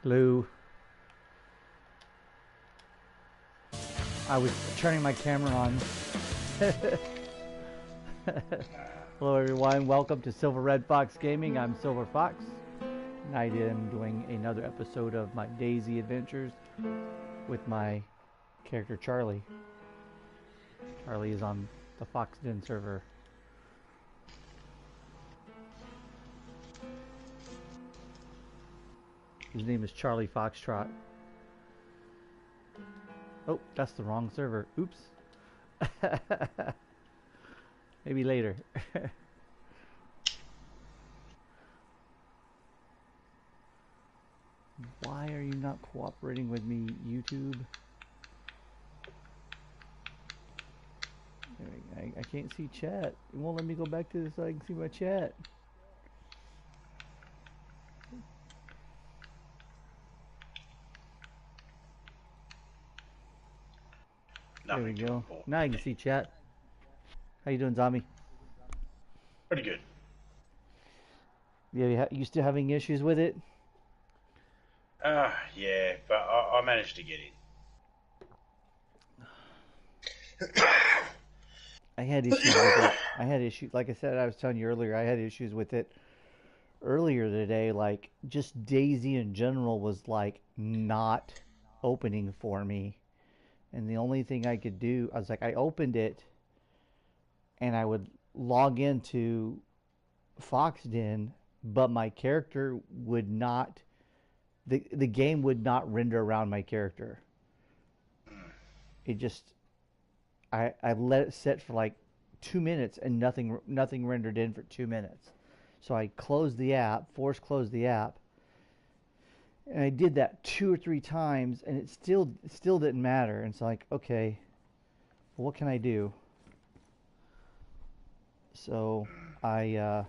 Hello. I was turning my camera on. Hello everyone, welcome to Silver-FoxGaming. I'm Silver-Fox, and I am doing another episode of my DayZ adventures with my character Charlie. Charlie is on the Fox Den server. His name is Charlie Foxtrot. Oh, that's the wrong server. Oops. Maybe later. Why are you not cooperating with me, YouTube? I can't see chat. It won't let me go back to this so I can see my chat. There we go. Now I can see chat. How you doing, Zombie? Pretty good. Yeah, you still having issues with it? Yeah, but I managed to get in. I had issues with it. I had issues, like I said, I was telling you earlier, I had issues with it earlier today. Like, just DayZ in general was, like, not opening for me. And the only thing I could do, I was like, I opened it, and I would log into Fox Den, but my character would not, the game would not render around my character. It just, I let it sit for like 2 minutes and nothing rendered in for 2 minutes. So I closed the app, force closed the app, and I did that 2 or 3 times, and it still didn't matter. And it's like, okay, well, what can I do? So I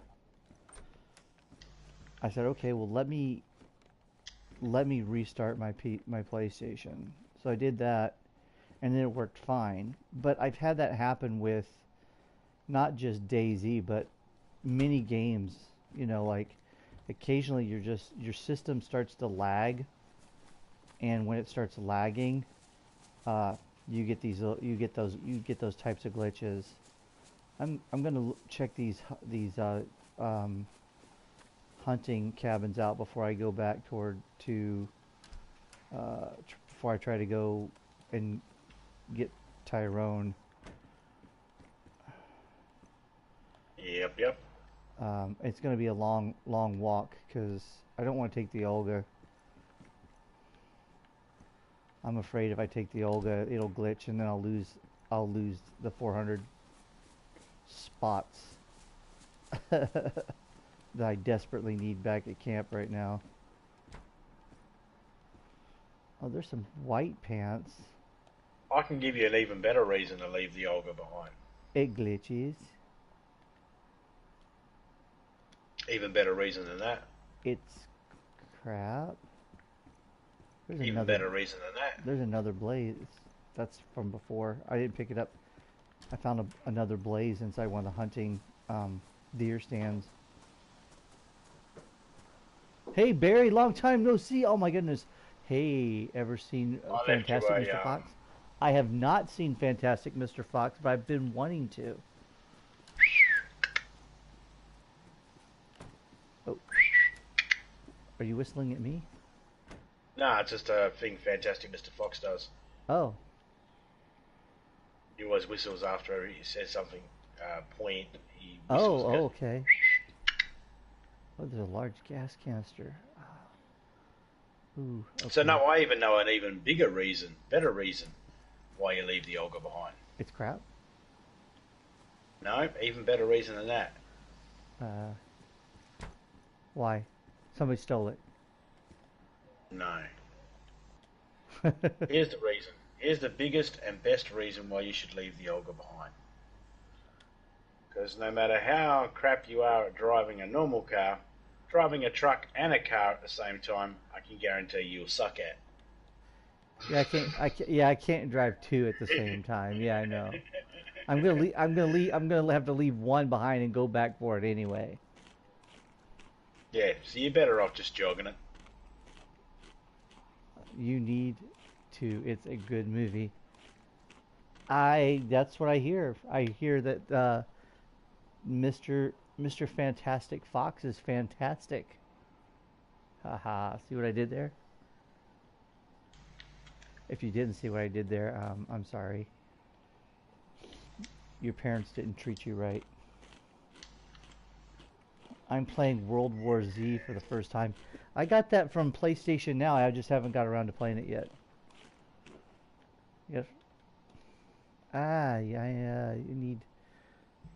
said, okay, well, let me restart my PlayStation. So I did that, and then it worked fine. But I've had that happen with not just DayZ, but many games. You know, like occasionally your system starts to lag, and when it starts lagging, you get those types of glitches. I'm gonna check these hunting cabins out before I go back before I try to go and get Tyrone. Yep. It's going to be a long walk because I don't want to take the Olga. I'm afraid if I take the Olga, it'll glitch and then I'll lose the 400 spots that I desperately need back at camp right now. Oh, there's some white pants. I can give you an even better reason to leave the Olga behind. It glitches. Even better reason than that. It's crap. There's even better reason than that. There's another blaze. That's from before. I didn't pick it up. I found another blaze inside one of the hunting deer stands. Hey Barry, long time no see. Oh my goodness. Hey, ever seen Fantastic Mr. Fox? I have not seen Fantastic Mr. Fox, but I've been wanting to. Oh. Are you whistling at me? Nah, it's just a thing Fantastic Mr. Fox does. Oh. He always whistles after he says something. Point. He whistles. Oh, okay. Oh, there's a large gas canister. Ooh, okay. So now I even know an even better reason why you leave the Olga behind. It's crap? No, even better reason than that. Why? Somebody stole it. No. Here's the reason. Here's the biggest and best reason why you should leave the Olga behind. Because no matter how crap you are at driving a normal car, driving a truck and a car at the same time, I can guarantee you'll suck at. Yeah, I can't drive two at the same time. Yeah, I know. I'm gonna have to leave one behind and go back for it anyway. Yeah, so you're better off just jogging it. You need to. It's a good movie. That's what I hear. I hear that Mr. Fantastic Fox is fantastic. Haha. See what I did there? If you didn't see what I did there, I'm sorry. Your parents didn't treat you right. I'm playing World War Z for the first time. I got that from PlayStation Now. I just haven't got around to playing it yet. Yes. Yeah. You need.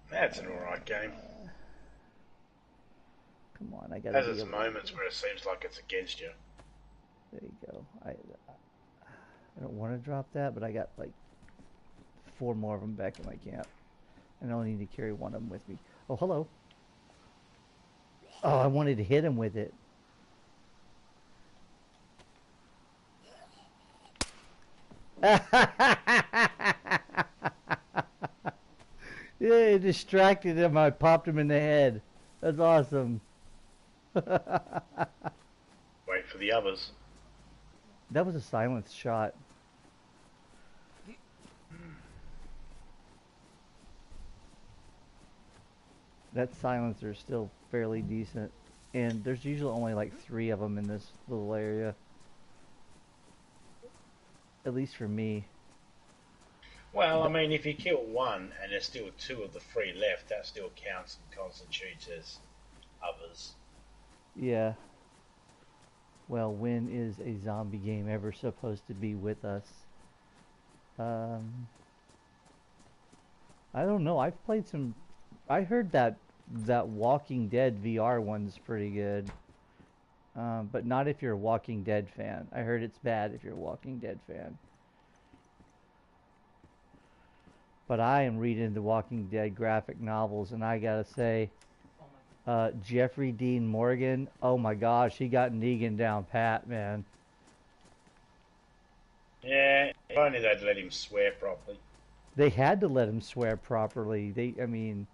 That's an alright game. Come on, I gotta Has be its able. moments where it seems like it's against you. There you go. I don't want to drop that, but I got like 4 more of them back in my camp, and I only need to carry one of them with me. Oh, hello. Oh, I wanted to hit him with it. Yeah, it distracted him. I popped him in the head. That's awesome. That Wait for the others. was a silenced shot. That silencer is still fairly decent. And there's usually only like 3 of them in this little area. At least for me. Well, I mean, if you kill one and there's still 2 of the 3 left, that still counts and constitutes as others. Yeah. Well, when is a zombie game ever supposed to be with us? Um, I don't know. I've played some. I heard that Walking Dead VR one's pretty good, but not if you're a Walking Dead fan. I heard it's bad if you're a Walking Dead fan. But I am reading the Walking Dead graphic novels, and I gotta say, Jeffrey Dean Morgan. Oh my gosh, he got Negan down pat, man. Yeah, if only they'd let him swear properly. They had to let him swear properly. I mean,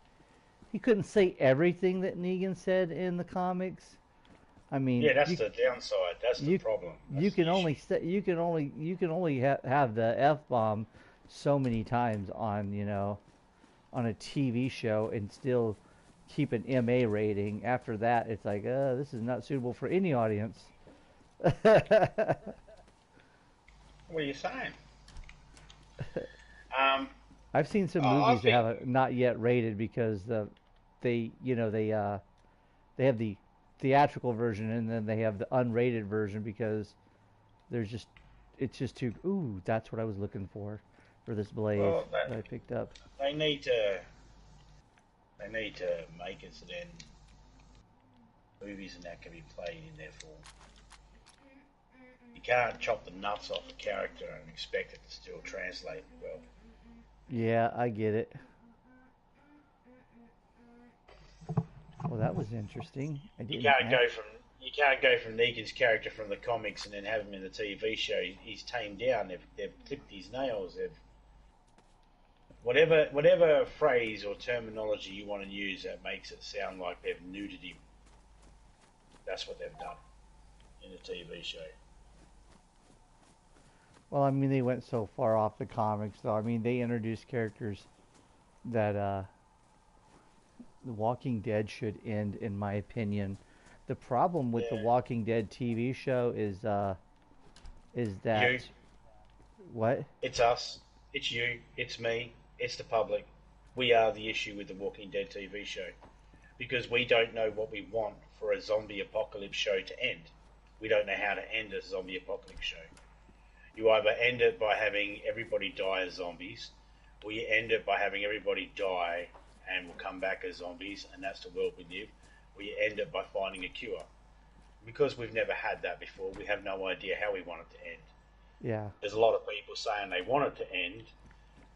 he couldn't say everything that Negan said in the comics. I mean, Yeah, that's the downside. That's the you problem. you That's the can only issue. say you can only have the f bomb so many times on on a TV show and still keep an MA rating. After that, it's like, this is not suitable for any audience. What are you saying? Um, I've seen some I movies that think. have it not yet rated because they have the theatrical version and then they have the unrated version because there's just it's just too. Ooh, that's what I was looking for this blaze Well, that I picked up. they need to. They need to make it so then movies and that can be played in their form. You can't chop the nuts off the character and expect it to still translate well. Yeah, I get it. Well, that was interesting. I You didn't can't act. go from you can't go from Negan's character from the comics and then have him in the TV show. He's tamed down. They've clipped his nails. They've whatever phrase or terminology you want to use that makes it sound like they've neutered him. That's what they've done in the TV show. Well, I mean, they went so far off the comics, though. I mean, they introduced characters that The Walking Dead should end, in my opinion. The problem with the Yeah, Walking Dead TV show is you, that what? it's us, it's you, it's me, it's the public. We are the issue with the Walking Dead TV show because we don't know what we want for a zombie apocalypse show to end. We don't know how to end a zombie apocalypse show. You either end it by having everybody die as zombies, or you end it by having everybody die and will come back as zombies, and that's the world we live, or you end it by finding a cure. Because we've never had that before, we have no idea how we want it to end. Yeah, There's a lot of people saying they want it to end,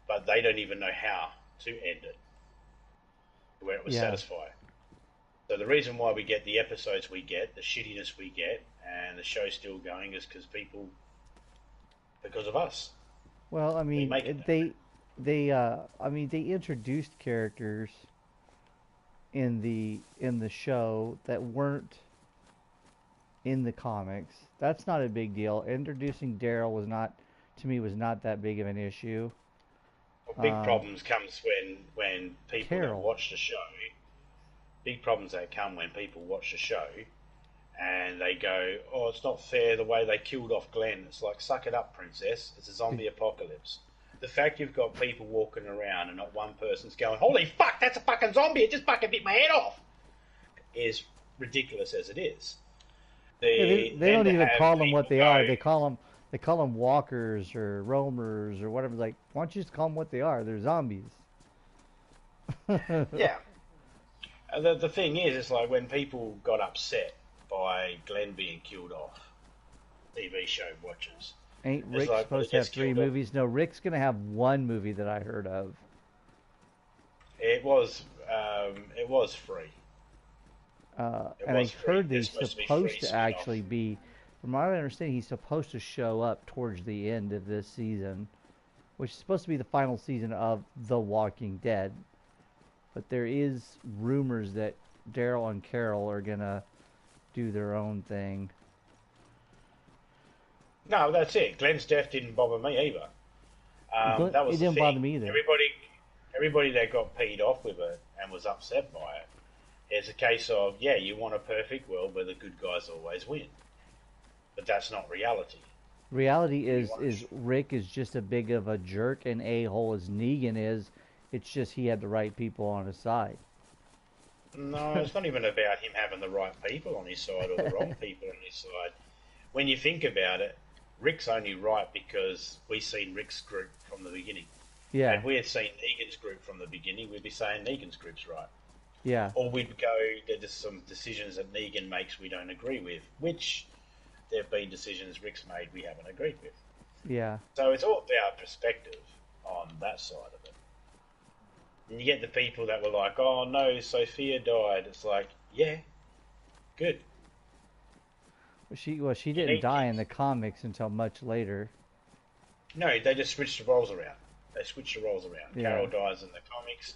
but they don't even know how to end it, where it will yeah. satisfy. So the reason why we get the episodes we get, the shittiness we get, and the show's still going is because of us. Well, I We mean, make it that way. they introduced characters in the show that weren't in the comics. That's not a big deal. Introducing Daryl was not, to me, was not that big of an issue. Well, big Um, problems comes when people that Carol, watch the show. Big problems that come when people watch the show and they go, "Oh, it's not fair the way they killed off Glenn." It's like, suck it up, princess. It's a zombie apocalypse. The fact you've got people walking around and not one person's going, "Holy fuck, that's a fucking zombie! It just fucking bit my head off," is ridiculous as it is. yeah, they Then don't to even have call them what people they are. go, They call them walkers or roamers or whatever. Like, why don't you just call them what they are? They're zombies. yeah. The thing is, it's like when people got upset by Glenn being killed off, TV show watchers. Ain't It's Rick like, well, supposed they to have just three killed him. movies? No, Rick's gonna have one movie that I heard of. It was free. It And I was free. heard that There's he's supposed to be free supposed to spin-off. actually be, from what I understand, he's supposed to show up towards the end of this season, which is supposed to be the final season of The Walking Dead. But there is rumors that Daryl and Carol are gonna do their own thing. No, that's it. Glenn's death didn't bother me either. That It was the didn't bother thing. me either. Everybody that got peed off with it and was upset by it, it's a case of, yeah, you want a perfect world where the good guys always win, but that's not reality. Reality You is Rick is just as big of a jerk and a hole as Negan is. It's just he had the right people on his side. No, it's not even about him having the right people on his side or the wrong people on his side. When you think about it, Rick's only right because we've seen Rick's group from the beginning. Yeah, If we had seen Negan's group from the beginning, we'd be saying Negan's group's right. yeah, Or we'd go, there's some decisions that Negan makes we don't agree with, which there have been decisions Rick's made we haven't agreed with. yeah. So it's all about perspective on that side of it. And you get the people that were like, "Oh no, Sophia died." It's like, yeah, good. She You didn't need die in the comics until much later. No, they just switched the roles around. They switched the roles around. Yeah, Carol dies in the comics,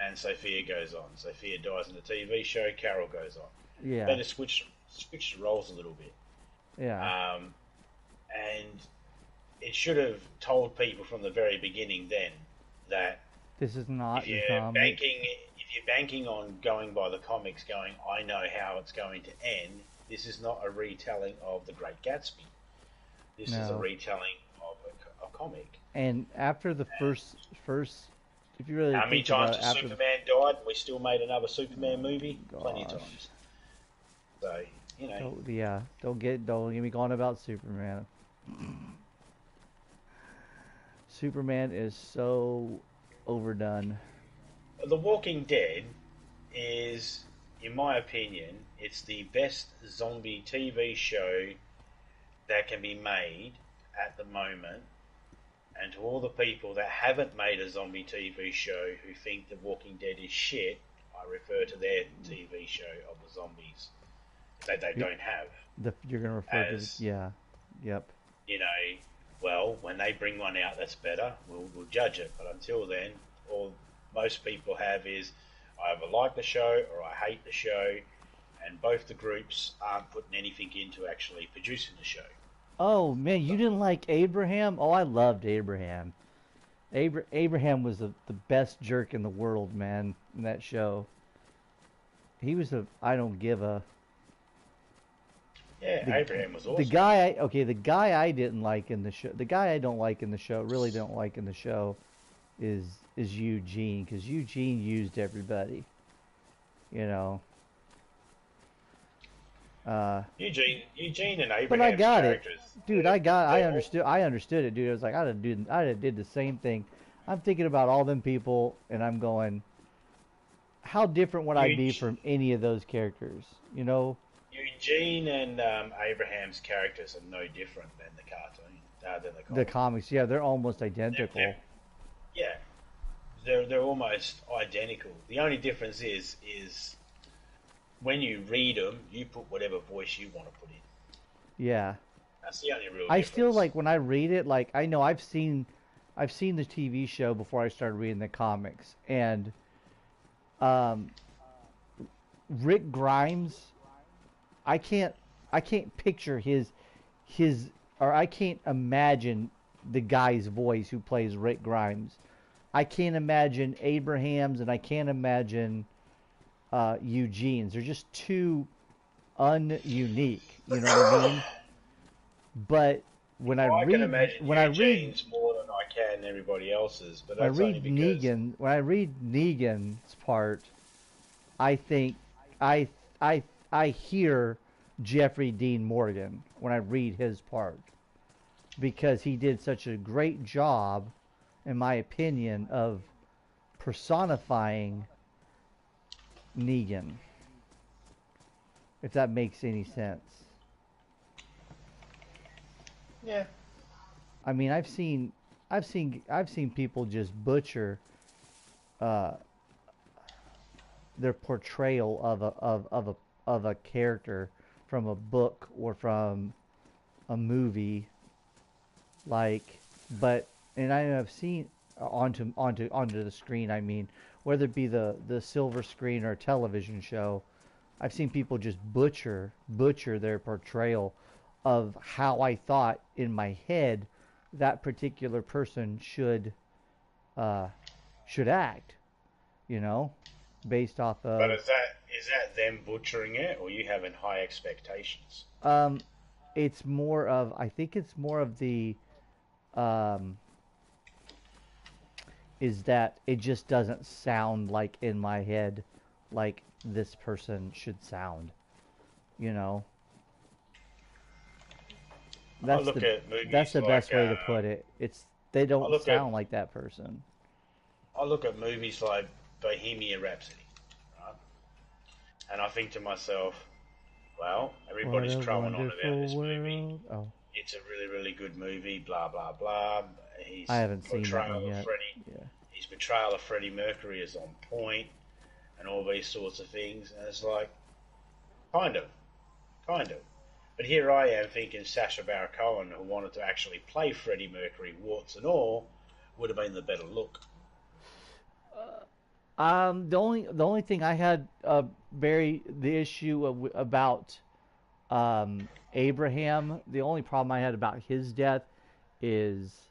and Sophia goes on. Sophia dies in the TV show. Carol goes on. They yeah, just switched the roles a little bit. yeah. And it should have told people from the very beginning then that This is if not in you're comics. banking on going by the comics, going, I know how it's going to end. This is not a retelling of The Great Gatsby. This is a No. retelling of a comic. And after the first, if you really How many think about times it, has after Superman died and we still made another Superman movie? Plenty of gosh, times. So, you know. don't get me going about Superman. Superman is so overdone. The Walking Dead is, in my opinion, it's the best zombie TV show that can be made at the moment. And to all the people that haven't made a zombie TV show who think The Walking Dead is shit, I refer to their TV show of the zombies that they don't have You're gonna refer to as, yeah, yep, you know, well, when they bring one out that's better, we'll judge it. But until then, all most people have is I either like the show or I hate the show, and both the groups aren't putting anything into actually producing the show. Oh man, you didn't like Abraham? Oh, I loved Abraham. Abraham was the best jerk in the world, man, in that show. He was a I don't give a Yeah, the Abraham was the awesome. guy the guy I didn't like in the show. The guy I don't like in the show, really don't like in the show is Eugene, cuz Eugene used everybody, you know. Eugene and But I Abraham's got it. characters, Dude, they're I understood it, dude. I was like, I'd have did the same thing. I'm thinking about all them people, and I'm going, how different would I be from any of those characters? You know, Eugene and Abraham's characters are no different than the cartoon, than the the comic. comics, yeah, they're almost They're, identical. they're, yeah, they're almost identical. The only difference is when you read them, you put whatever voice you want to put in. Yeah, That's the only real I still difference. like when I read it. Like I know I've seen the TV show before I started reading the comics, and um, Rick Grimes, I can't I can't picture his or I can't imagine the guy's voice who plays Rick Grimes. I can't imagine Abraham's and I can't imagine Eugene's. They're just too ununique. You know what I mean? But Well, I can imagine when I read Eugene's more than I can everybody else's, but when I that's only read because Negan's part, I think I I hear Jeffrey Dean Morgan when I read his part because he did such a great job, in my opinion, of personifying Negan. If that makes any sense. yeah, I mean, I've seen people just butcher uh, their portrayal of a character from a book or from a movie, like, but and I have seen onto the screen. I mean, whether it be the silver screen or television show, I've seen people just butcher their portrayal of how I thought in my head that particular person uh, should act. You know, based off but of is that them butchering it, or you having high expectations? um, it's more of I think it's more of the um, is that it just doesn't sound like in my head like this person should sound. You know, I that's look the at that's movies the best like way to put it. It's they I don't look at sound like that person. I look at movies like Bohemian Rhapsody, right? And I think to myself, well, What everybody's a crowing on about wonderful this movie. world. Oh, It's a really, really good movie. Blah blah blah. I His haven't seen that one portrayal of yet. Freddie, Yeah. his portrayal of Freddie Mercury is on point, and all these sorts of things. And it's like, kind of, kind of. But here I am thinking Sacha Baron Cohen, who wanted to actually play Freddie Mercury, warts and all, would have been the better look. The only thing I had very the issue about Abraham. The only problem I had about his death is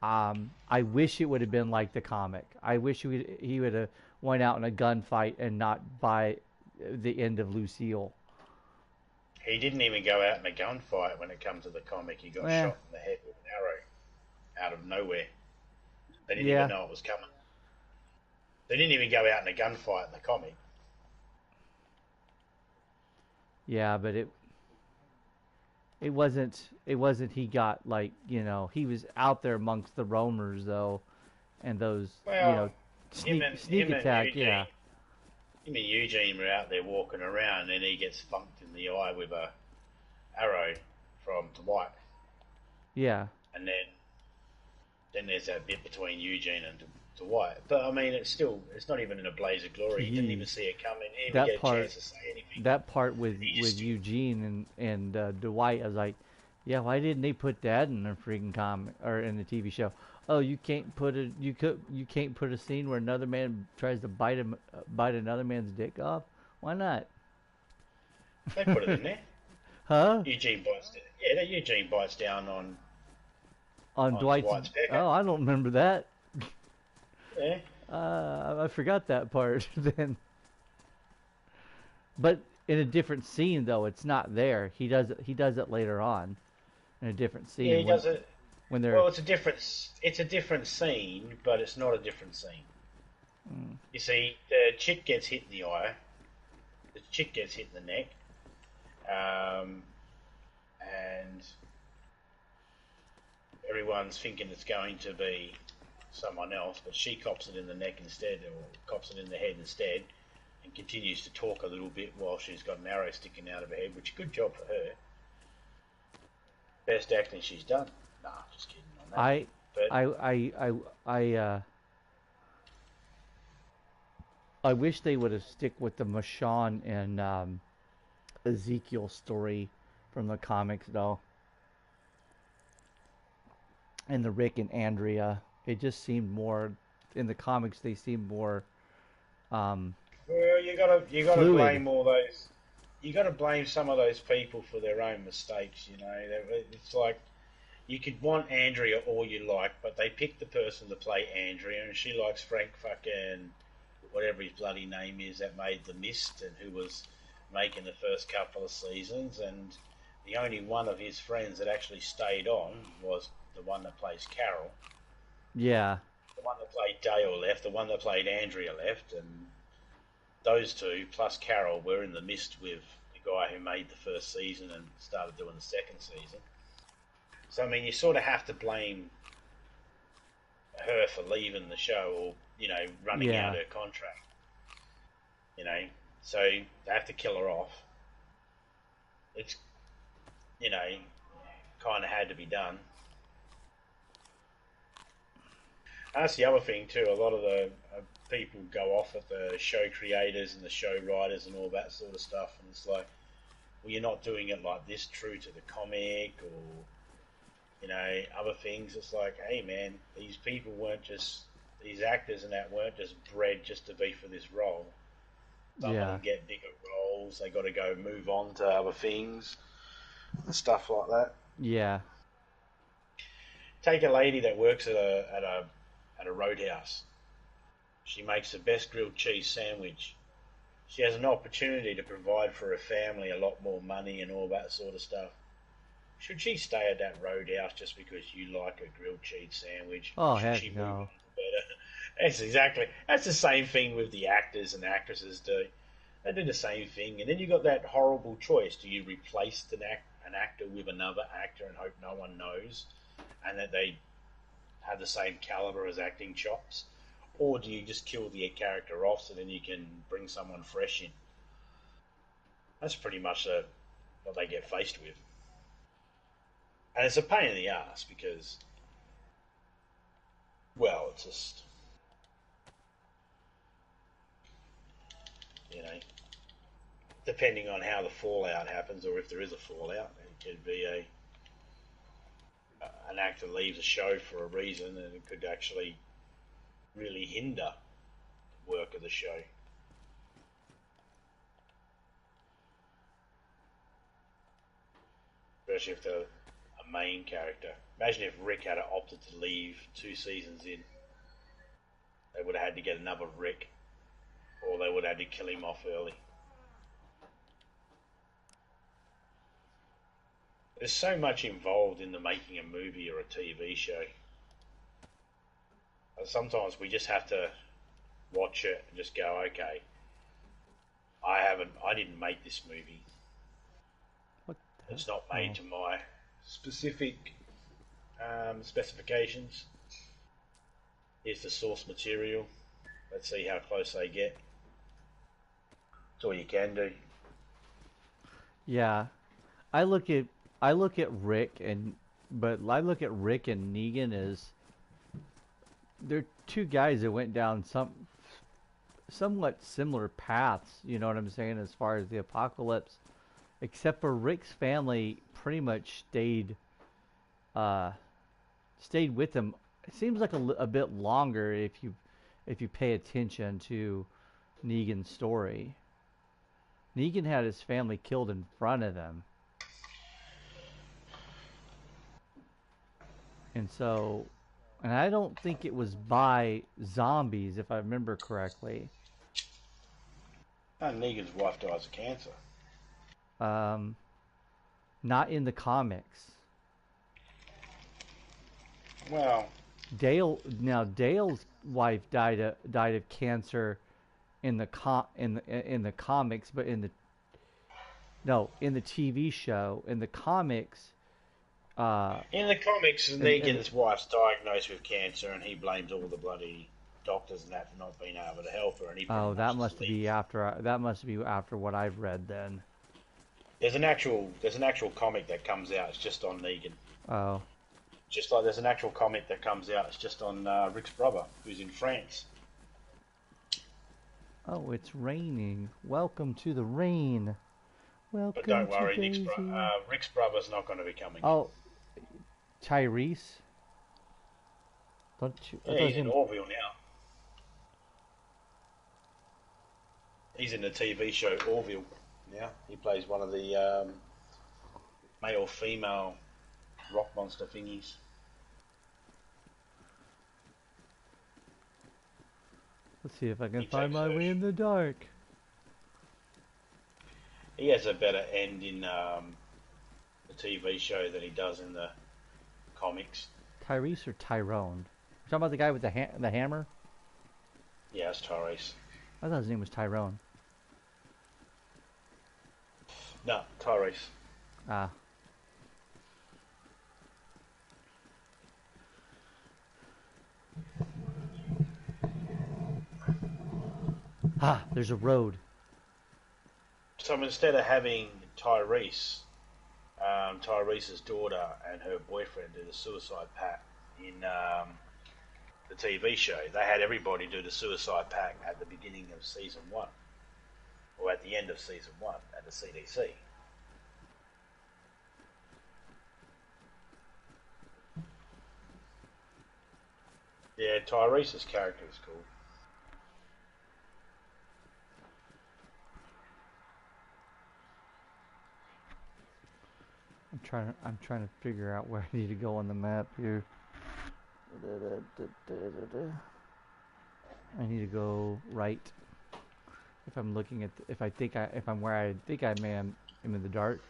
I wish it would have been like the comic. I wish he would have went out in a gunfight and not by the end of Lucille. He didn't even go out in a gunfight when it comes to the comic. He got Eh, shot in the head with an arrow out of nowhere. They didn't even yeah, know it was coming. They didn't even go out in a gunfight in the comic. yeah, but it wasn't he got like he was out there amongst the roamers though, and those Well, sneak attack. Yeah, him and Eugene were out there walking around, and he gets funked in the eye with a arrow from Dwight, yeah. and then there's that bit between Eugene and Dwight. But I mean, it's not even in a blaze of glory. He didn't even Jeez, see it coming. He didn't even that get a part chance to say anything. that part with He just Eugene and Dwight, I was like, yeah, why didn't they put that in the freaking comic or in the TV show? Oh, you can't put a scene where another man tries to bite another man's dick off. Why not? they put it in there. Huh? Eugene bites. Yeah, that Eugene bites down On on Dwight's. Dwight's pecker. Oh, I don't remember that. Yeah, I forgot that part then. But in a different scene though, it's not there. He does it later on in a different yeah, he scene does it. when they're Well, it's a different scene, but it's not a different scene. mm, You see, the chick gets hit in the eye. The chick gets hit in the neck, and everyone's thinking it's going to be someone else, but she cops it in the neck instead, or cops it in the head instead, and continues to talk a little bit while she's got an arrow sticking out of her head, which good job for her. Best acting she's done. Nah, just kidding on that. I But I I wish they would have stick with the Michonne and Ezekiel story from the comics though, and the Rick and Andrea. It just seemed more in the comics. They seemed more um, well, you gotta fluid. blame all those. you got to blame some of those people for their own mistakes. You know, it's like you could want Andrea all you like, but they picked the person to play Andrea, and she likes Frank fucking whatever his bloody name is that made The Mist and who was making the first couple of seasons, and the only one of his friends that actually stayed on was the one that plays Carol. Yeah. The one that played Dale left, the one that played Andrea left, and those two plus Carol were in The Mist with the guy who made the first season and started doing the second season. So I mean, you sort of have to blame her for leaving the show or running out Yeah. her contract. You know, so they have to kill her off. It's kind of had to be done. That's the other thing too. A lot of the people go off at the show creators and the show writers and all that sort of stuff, and it's like, well, you're not doing it like this, true to the comic, or other things. It's like, hey man, these people weren't just these actors and that weren't just bred just to be for this role. Some of Yeah. them get bigger roles. They got to go move on to other things and stuff like that. Yeah. Take a lady that works at a roadhouse. She makes the best grilled cheese sandwich. She has an opportunity to provide for her family a lot more money and all that sort of stuff. Should she stay at that roadhouse just because you like a grilled cheese sandwich? Oh, Should she heck move no. on to better? That's the same thing with the actors and actresses do. They do the same thing, and then you got that horrible choice: do you replace an actor with another actor and hope no one knows, and that they have the same caliber as acting chops, or do you just kill the character off so then you can bring someone fresh in? That's pretty much what they get faced with, and it's a pain in the ass because, well, it's just you know, depending on how the fallout happens or if there is a fallout, it could be an actor leaves a show for a reason, and it could actually really hinder the work of the show. Especially if they're a main character. Imagine if Rick had opted to leave 2 seasons in. They would have had to get another Rick, or they would have had to kill him off early. There's so much involved in the making a movie or a TV show. And sometimes we just have to watch it and just go, okay, I didn't make this movie. What the It's not hell? made to my specific specifications. Here's the source material. Let's see how close they get. That's all you can do. Yeah. I look at I look at Rick and but I look at Rick and Negan as they're two guys that went down somewhat similar paths, you know what I'm saying, as far as the apocalypse. Except for Rick's family pretty much uh stayed with him. It seems like a bit longer if you pay attention to Negan's story. Negan had his family killed in front of him. And so, and I don't think it was by zombies, if I remember correctly. And Negan's wife dies of cancer. Um, Not in the comics. Well, Dale's wife died of cancer in the comics, but in the TV show. In the comics, in the comics, and Negan's wife's diagnosed with cancer, and he blames all the bloody doctors and that for not being able to help her, and he pretty oh, much just leaves. that must be after what I've read then. There's an actual comic that comes out. It's just on Negan. Oh, Just like there's an actual comic that comes out. It's just on Rick's brother, who's in France. oh, it's raining. Welcome to the rain. But Welcome don't to worry, DayZ. Rick's brother's not going to be coming in. Oh, Tyrese. Don't you? I Yeah, thought he's in him. Orville now. He's in the TV show Orville now. He plays one of the male female rock monster thingies. Let's see if I can He find takes my way in the dark. He has a better end in the TV show than he does in the comics. Tyrese or Tyrone? You talking about the guy with the hammer? Yeah, it's Tyrese. I thought his name was Tyrone. No, Tyrese. Ah. Ah, there's a road. So instead of having Tyrese, Tyrese's daughter and her boyfriend do the suicide pact in the TV show, they had everybody do the suicide pact at the beginning of season 1, or at the end of season 1 at the CDC. Yeah, Tyrese's character is cool. I'm trying to figure out where I need to go on the map here. I need to go right. If I'm looking at, if I'm where I think I am in the dark.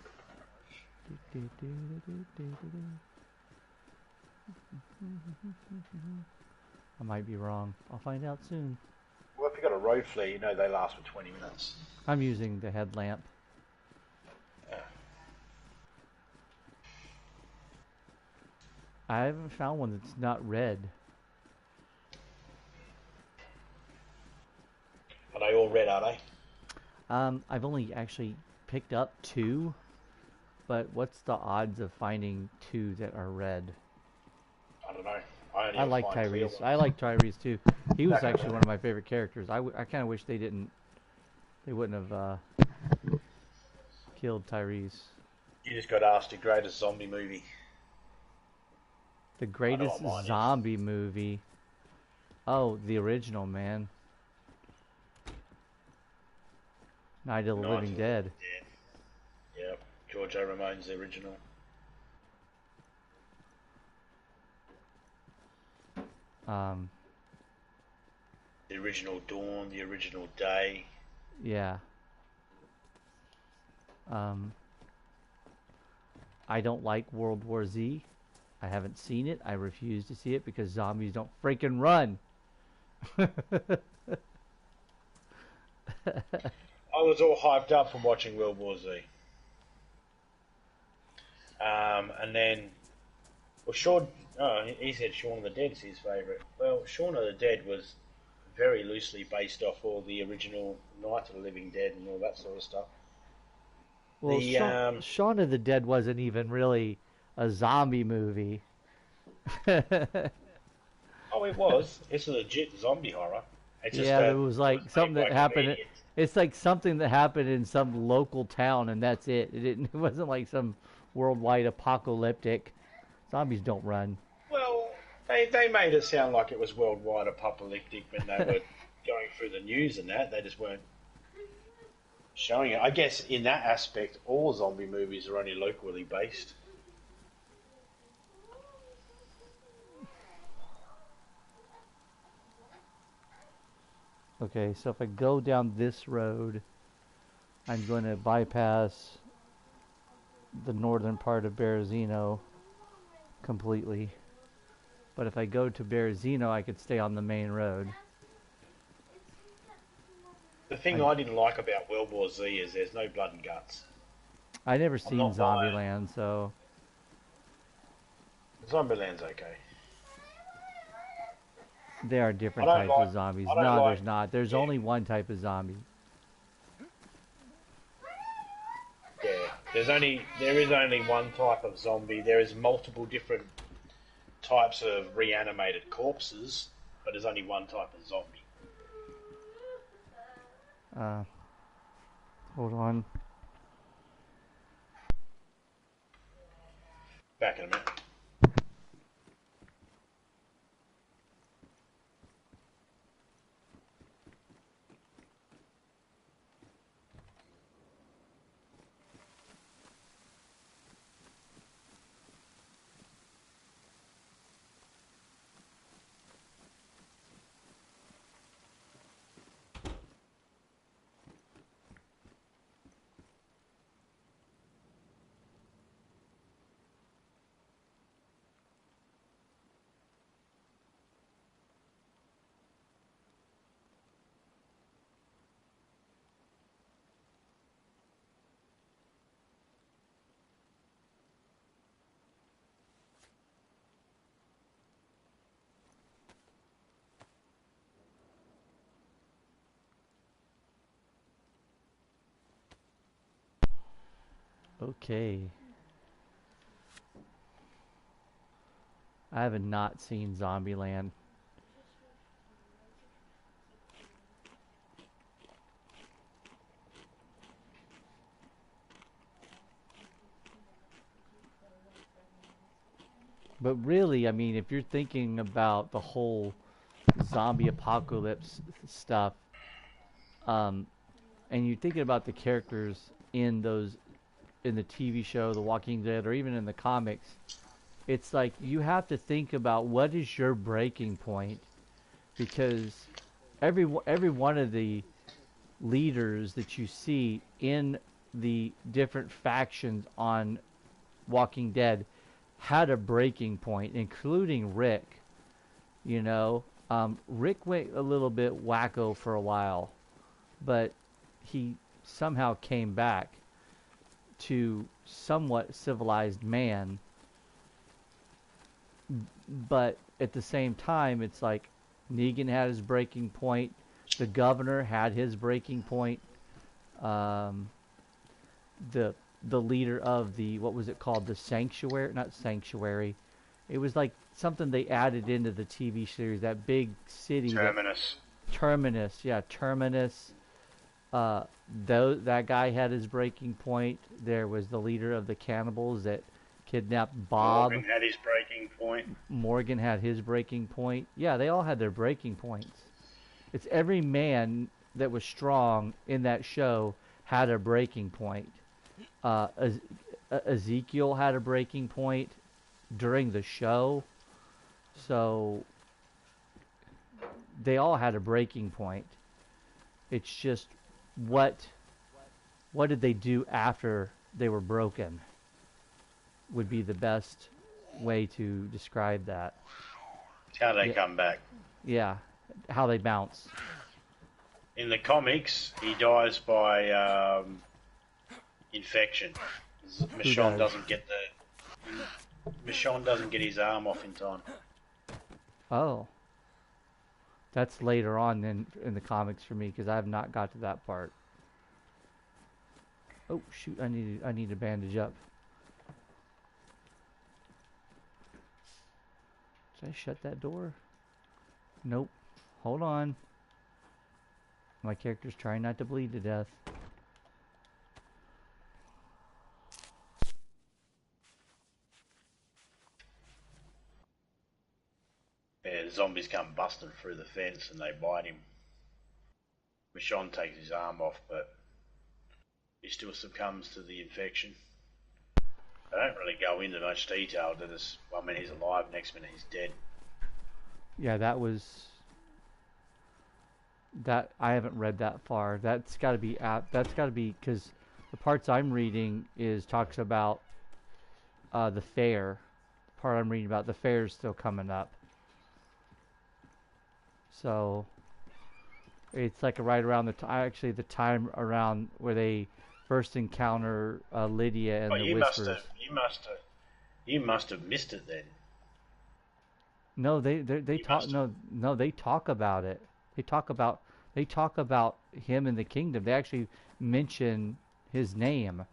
I might be wrong. I'll find out soon. Well, if you've got a road flare, you know they last for 20 minutes. I'm using the headlamp. Yeah. I haven't found one that's not red. Are they all red, are they? I've only actually picked up 2, but what's the odds of finding 2 that are red? I don't know. I like Tyrese. I like Tyrese too. He was actually one of my favorite characters. I kind of wish they wouldn't have killed Tyrese. You just got asked the greatest zombie movie. The greatest zombie movie. Oh, the original, man. Night of the Living Dead. Yeah. Yep. George A. Ramone's the original. The original Dawn, the original Day. Yeah. I don't like World War Z. I haven't seen it. I refuse to see it because zombies don't freaking run. I was all hyped up from watching World War Z. And then, well, he said Shaun of the Dead is his favourite. Well, Shaun of the Dead was very loosely based off all the original Night of the Living Dead and all that sort of stuff. Well, Shaun of the Dead wasn't even really a zombie movie. Oh, it was. It's a legit zombie horror. It's just it was like something that happened. It's like something that happened in some local town, and that's it. It wasn't like some worldwide apocalyptic. Zombies don't run. Well, they made it sound like it was worldwide apocalyptic when they were going through the news and that. They just weren't showing it. I guess in that aspect, all zombie movies are only locally based. Okay, so if I go down this road, I'm going to bypass the northern part of Berezino completely. But if I go to Berezino, I could stay on the main road. The thing I didn't like about World War Z is there's no blood and guts. I never seen Zombieland, so... Zombieland's okay. There are different types of zombies. No, there's not. There's only one type of zombie. Yeah, there is only one type of zombie. There is multiple different types of reanimated corpses, but there's only one type of zombie. Hold on. Back in a minute. Okay. I have not seen Zombieland. But really, I mean, if you're thinking about the whole zombie apocalypse stuff, um, and you're thinking about the characters in those in the TV show, The Walking Dead, or even in the comics, it's like you have to think about what is your breaking point, because every one of the leaders that you see in the different factions on Walking Dead had a breaking point, including Rick. You know, Rick went a little bit wacko for a while, but he somehow came back to somewhat civilized man. But at the same time, it's like Negan had his breaking point. The governor had his breaking point. Um, the the leader of the, what was it called, the sanctuary, not sanctuary, it was like something they added into the TV series, that big city, Terminus. Terminus, yeah, Terminus. uh that guy had his breaking point. There was the leader of the cannibals that kidnapped Bob. Morgan had his breaking point. Morgan had his breaking point. Yeah, they all had their breaking points. It's every man that was strong in that show had a breaking point. uh, Ezekiel had a breaking point during the show, so they all had a breaking point. It's just what what did they do after they were broken would be the best way to describe that. It's how they Yeah, come back. yeah, how they bounce. In the comics, he dies by infection. Who Michonne does? doesn't get Michonne doesn't get his arm off in time. Oh, that's later on in the comics for me because I have not got to that part. Oh shoot! I need to bandage up. Did I shut that door? Nope. Hold on. My character's trying not to bleed to death. Yeah, the zombies come busting through the fence and they bite him. Michonne takes his arm off, but he still succumbs to the infection. They don't really go into much detail to this. One minute he's alive, next minute he's dead. Yeah, that was that. I haven't read that far. That's got to be out. That's got to be because the parts I'm reading is talks about the fair. The part I'm reading about the fair is still coming up. So it's like right around actually the time around where they first encounter Lydia and But the you must Whispers. have, you must have missed it then. No, they You talk. must have. No, they talk about it. They talk about they talk about him in the kingdom. They actually mention his name.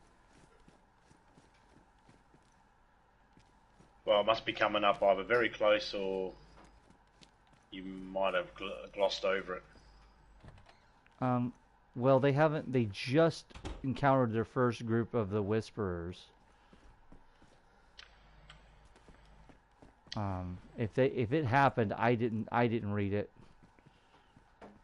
Well, it must be coming up either very close or you might have glossed over it. Um, well, they haven't. They just encountered their first group of the Whisperers. If it happened, I didn't read it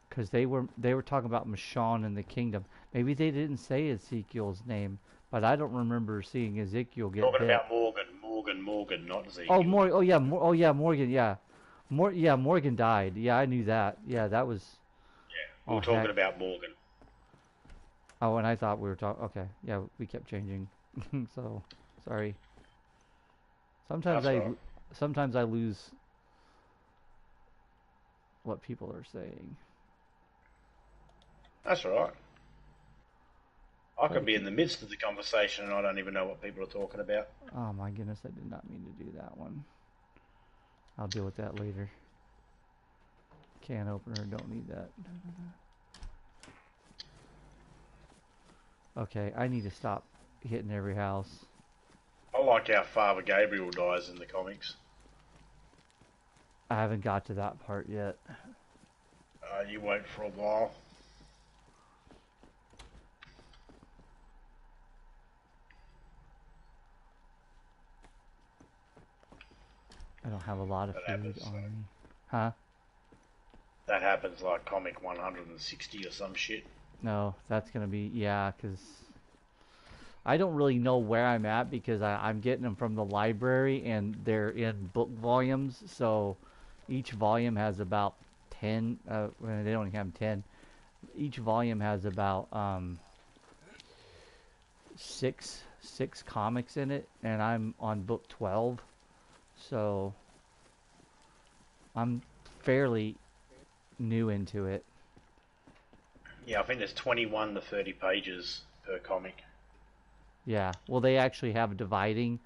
because they were talking about Michonne and the kingdom. Maybe they didn't say Ezekiel's name, but I don't remember seeing Ezekiel get Talking bit. about Morgan, not Oh, Ezekiel. Oh yeah. Oh yeah. Morgan. Yeah. Yeah. Morgan died. Yeah, I knew that. Yeah, that was. We Oh were talking heck. about Morgan. Oh, and I thought we were talking. Okay. Yeah, we kept changing. So, sorry. Sometimes That's right. sometimes I lose what people are saying. That's right. I Try could to be in keep. the midst of the conversation and I don't even know what people are talking about. Oh my goodness, I did not mean to do that one. I'll deal with that later. Can opener, don't need that. Okay, I need to stop hitting every house. I like how Father Gabriel dies in the comics. I haven't got to that part yet. You wait for a while. I don't have a lot of That food happens. on me. Huh? That happens like comic 160 or some shit. No, that's gonna be, yeah, because I don't really know where I'm at because I'm getting them from the library and they're in book volumes. So each volume has about 10. Well, they don't have 10. Each volume has about six comics in it, and I'm on book 12. So I'm fairly new into it. Yeah, I think there's 21 to 30 pages per comic. Yeah. Well, they actually have dividing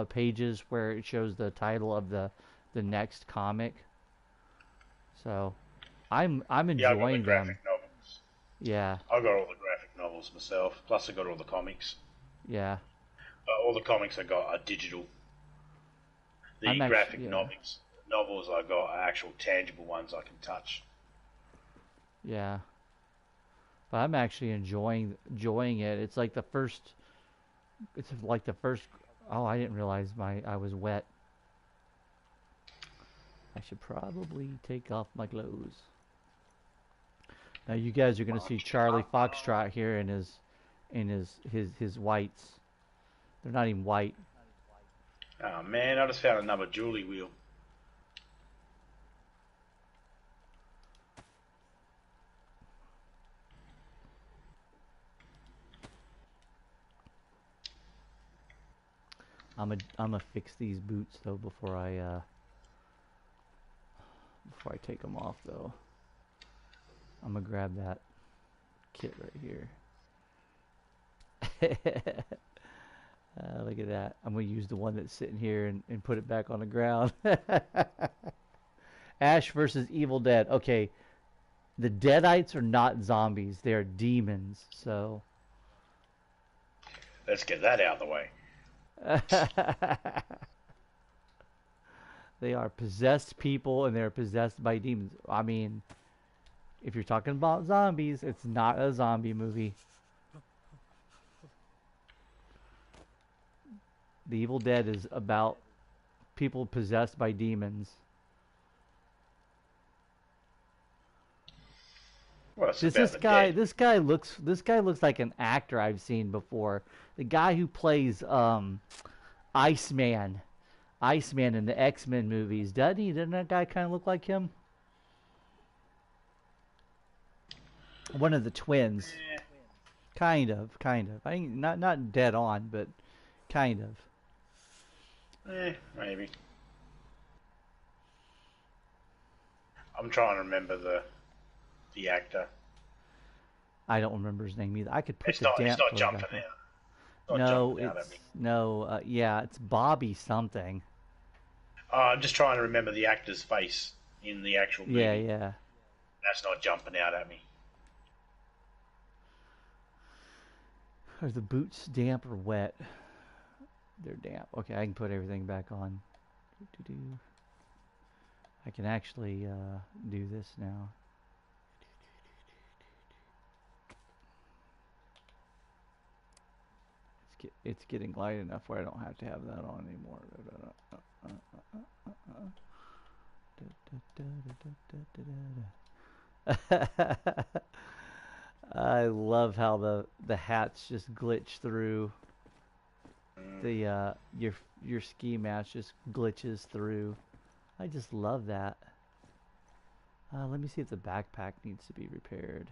pages where it shows the title of the next comic. So I'm Yeah, I got the enjoying them. graphic novels. Yeah. I got all the graphic novels myself. Plus, I got all the comics. Yeah. All the comics I got are digital. The I'm actually, graphic yeah. novels I got are actual tangible ones I can touch. Yeah. But I'm actually enjoying it. It's like the first. It's like the first. Oh, I didn't realize I was wet. I should probably take off my clothes. Now you guys are gonna see Charlie Foxtrot here in his whites. They're not even white. Oh man, I just found another Julie wheel. I'm gonna fix these boots though before I take them off though. I'm gonna grab that kit right here. Look at that. I'm gonna use the one that's sitting here and put it back on the ground. Ash versus Evil Dead. Okay, the Deadites are not zombies; they're demons. So Let's get that out of the way. they are possessed people, and they're possessed by demons. I mean, if you're talking about zombies, it's not a zombie movie. The Evil Dead is about people possessed by demons. Well, it's Does about the dead. this guy looks like an actor I've seen before. The guy who plays Iceman. Iceman in the X-Men movies. Doesn't he? Doesn't that guy kind of look like him? One of the twins. Kind of. I mean, not dead on, but kind of. Maybe. I'm trying to remember the actor. I don't remember his name either. I could put It's the not. damn It's not clothes jumping back on. out. Not No, jumping out it's at me. no. Yeah, it's Bobby something. I'm just trying to remember the actor's face in the actual movie. Yeah. That's not jumping out at me. Are the boots damp or wet? They're damp. Okay, I can put everything back on. I can actually do this now. It's getting light enough where I don't have to have that on anymore. I love how the hats just glitch through. The your ski mask just glitches through. I just love that. Let me see if the backpack needs to be repaired.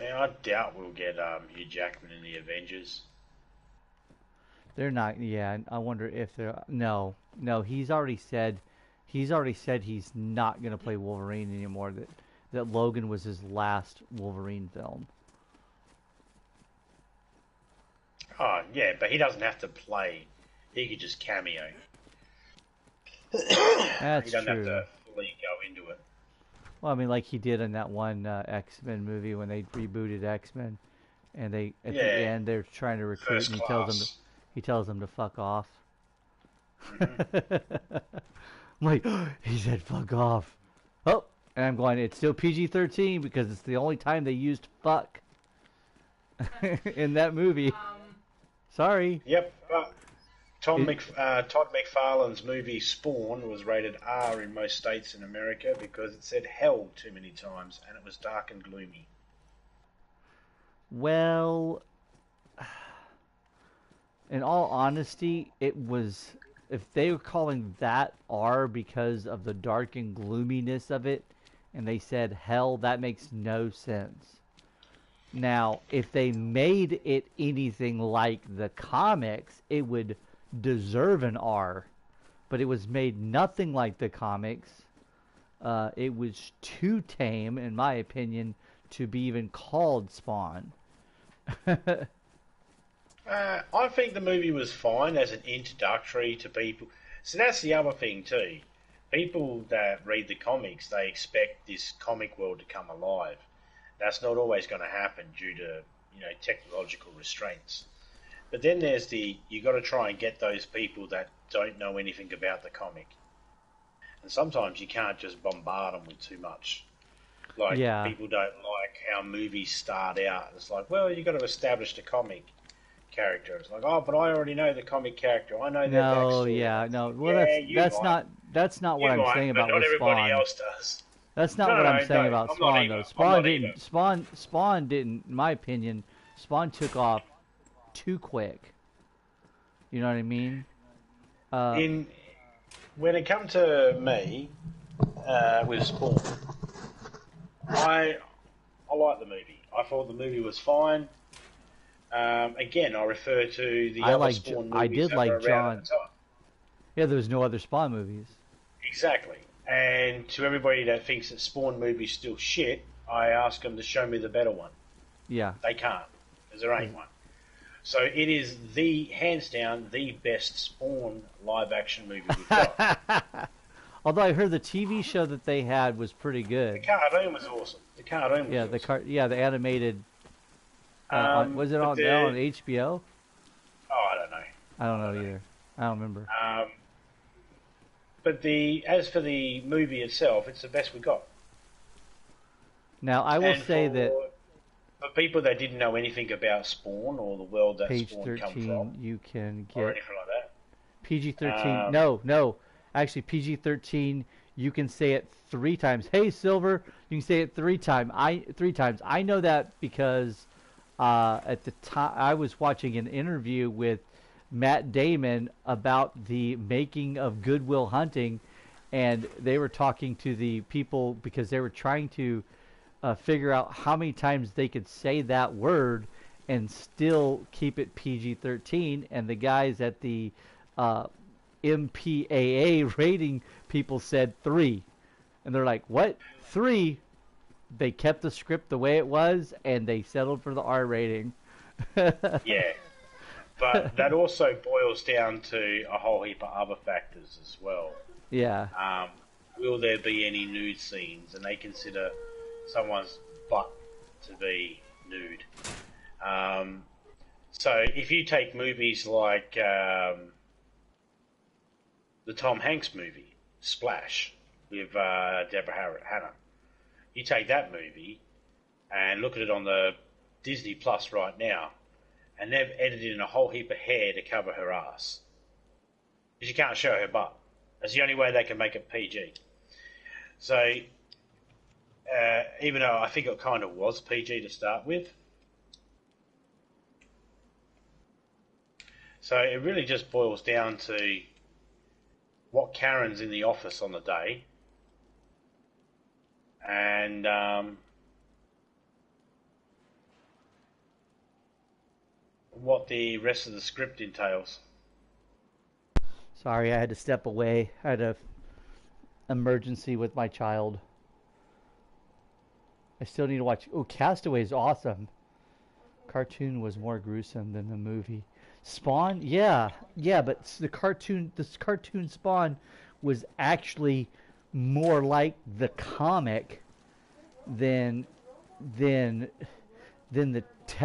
Yeah, I doubt we'll get Hugh Jackman in the Avengers. They're not. Yeah, I wonder if they're. No. He's already said. He's not gonna play Wolverine anymore. That Logan was his last Wolverine film. Oh yeah, but he doesn't have to play. He could just cameo. That's He doesn't have true. to fully go into it. Well, I mean, like he did in that one X-Men movie when they rebooted X-Men, and they at the Yeah, end they're trying to recruit, first and class. he tells them to fuck off. Hmm. I'm like, he said fuck off. Oh, and I'm going. It's still PG-13 because it's the only time they used fuck in that movie. Sorry. Yep. It, Todd McFarlane's movie Spawn was rated R in most states in America because it said hell too many times and it was dark and gloomy. well, in all honesty, it was. If they were calling that R because of the dark and gloominess of it, and they said hell, that makes no sense. Now, if they made it anything like the comics, it would deserve an R. But it was made nothing like the comics. It was too tame, in my opinion, to be even called Spawn. I think the movie was fine as an introductory to people. So that's the other thing too. People that read the comics, they expect this comic world to come alive. That's not always going to happen due to technological restraints. But then there's the you got to try and get those people that don't know anything about the comic, and sometimes you can't just bombard them with too much. Like Yeah. people don't like how movies start out. It's like, well, you got to establish the comic character. It's like, oh, but I already know the comic character. I know their No, backstory. yeah, It's no. like, Well, yeah, you might, that's not what you I'm might, saying but about not with everybody Spawn. else does. That's not No, what I'm no, saying no. about I'm not Spawn either. though. I'm Spawn not either. didn't. Spawn didn't. In my opinion, Spawn took off too quick. You know what I mean? Uh, In when it comes to me with Spawn, I I like the movie. I thought the movie was fine. Again, I refer to the other Spawn I movies did that were like around at John. the time. Yeah, there was no other Spawn movies. Exactly. And to everybody that thinks that Spawn movie's still shit, I ask them to show me the better one. Yeah. They can't, because there ain't one. So it is the hands down the best Spawn live action movie we've got. Although I heard the TV show that they had was pretty The good. cartoon was awesome. The cartoon was Yeah, awesome. the animated. Was it But on HBO? oh, I don't know. I don't I know don't either. I don't remember. know. But as for the movie itself, it's the best we got. Now I will And say that for people that didn't know anything about Spawn or the world that page Spawn come 13 from you can or get anything like PG-13. that, No. Actually, PG-13. You can say it 3 times. Hey, Silver. You can say it 3 times. 3 times. I know that because at the time I was watching an interview with Matt Damon about the making of Good Will Hunting, and they were talking to the people because they were trying to figure out how many times they could say that word and still keep it PG-13. And the guys at the MPAA rating people said 3, and they're like, "What? 3?" They kept the script the way it was, and they settled for the R rating. yeah. But that also boils down to a whole heap of other factors as well. Yeah. Um, will there be any nude scenes? And they consider someone's butt to be nude. Um, so if you take movies like the Tom Hanks movie, Splash, with Deborah Hannah, you take that movie and look at it on the Disney Plus right now, and they've edited in a whole heap of hair to cover her ass. Because you can't show her butt. That's the only way they can make it PG. So, even though I think it kind of was PG to start with, so it really just boils down to what Karen's in the office on the day, and what the rest of the script entails. Sorry, I had to step away. I had a emergency with my child. I still need to watch. Oh, Castaway is awesome. Cartoon was more gruesome than the movie. Spawn, yeah, but this cartoon Spawn was actually more like the comic than than the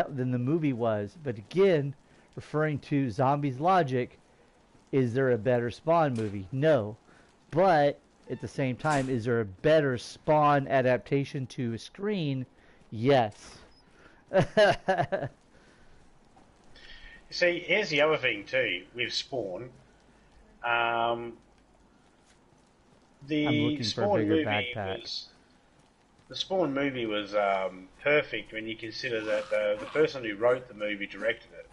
than the movie was. But again, referring to Zombies' logic, is there a better Spawn movie? No. But at the same time, is there a better Spawn adaptation to a screen? Yes. See, here's the other thing too with Spawn. Um, I'm the looking for a Spawn bigger movie backpack. was the Spawn movie was perfect when you consider that the person who wrote the movie directed it.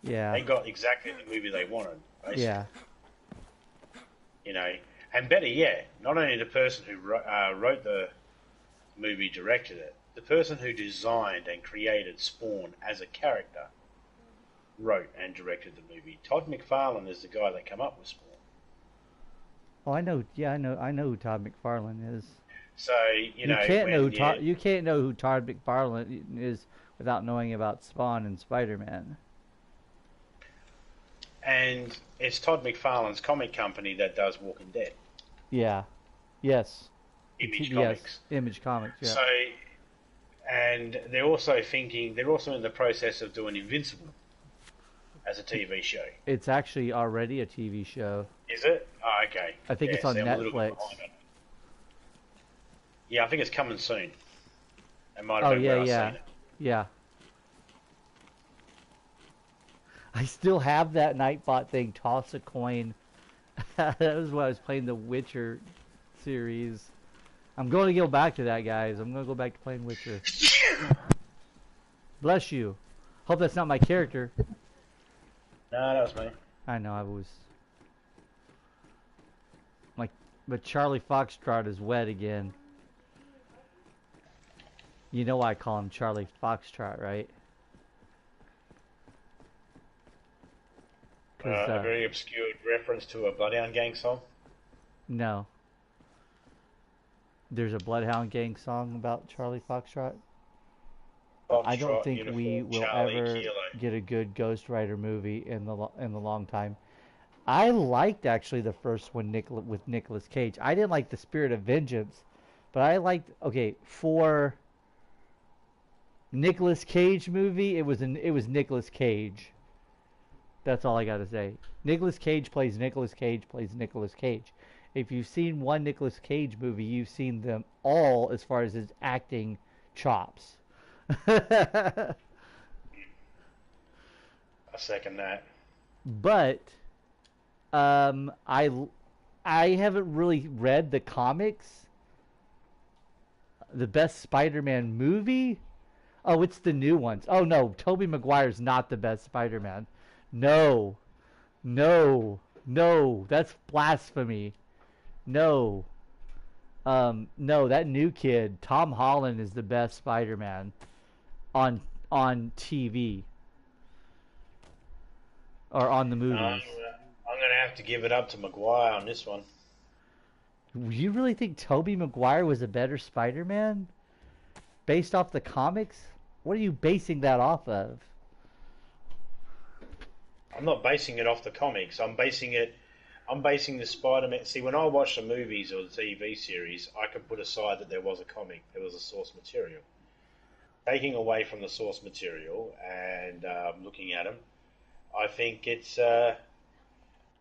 Yeah. They got exactly the movie they wanted, basically. Yeah. You know, and better yet, not only the person who wrote the movie directed it, the person who designed and created Spawn as a character wrote and directed the movie. Todd McFarlane is the guy that came up with Spawn. Oh, I know. Yeah, I know who Todd McFarlane is. So You can't know who Todd McFarlane is without knowing about Spawn and Spider-Man. and it's Todd McFarlane's comic company that does Walking Dead. Yeah. Yes. Image Yes. Comics. Image Comics. Yeah. So, and they're also in the process of doing Invincible as a TV show. It's actually already a TV show. Is it? Oh, okay. I think it's on see, I'm a little bit Netflix. behind on it. Yeah, I think it's coming soon. It might have Oh been yeah, where I've yeah, seen it. yeah. I still have that Nightbot thing. Toss a coin. That was when I was playing the Witcher series. I'm going to go back to that, guys. I'm going to go back to playing Witcher. Bless you. Hope that's not my character. No, that was me. I know I was. Like, but Charlie Foxtrot is wet again. You know why I call him Charlie Foxtrot, right? A very obscure reference to a Bloodhound Gang song. No. There's a Bloodhound Gang song about Charlie Foxtrot. I don't think we will ever get a good Ghost Rider movie in the long time. I liked actually the first one with Nicolas Cage. I didn't like the Spirit of Vengeance, but I liked for Nicolas Cage movie. It was Nicolas Cage. That's all I got to say. Nicolas Cage plays Nicolas Cage plays Nicolas Cage. If you've seen one Nicolas Cage movie, you've seen them all as far as his acting chops. I second that. But I haven't really read the comics. The best Spider-Man movie? Oh, it's the new ones. Oh no, Tobey Maguire's not the best Spider-Man. No. No. No, that's blasphemy. No. No, that new kid, Tom Holland, is the best Spider-Man on TV or on the movies. I'm going to have to give it up to Maguire on this one. You really think Tobey Maguire was a better Spider-Man based off the comics? What are you basing that off of? I'm not basing it off the comics. I'm basing the Spider-Man. See, when I watch the movies or the TV series, I can put aside that there was a comic, there was a source material. Taking away from the source material and looking at them, I think it's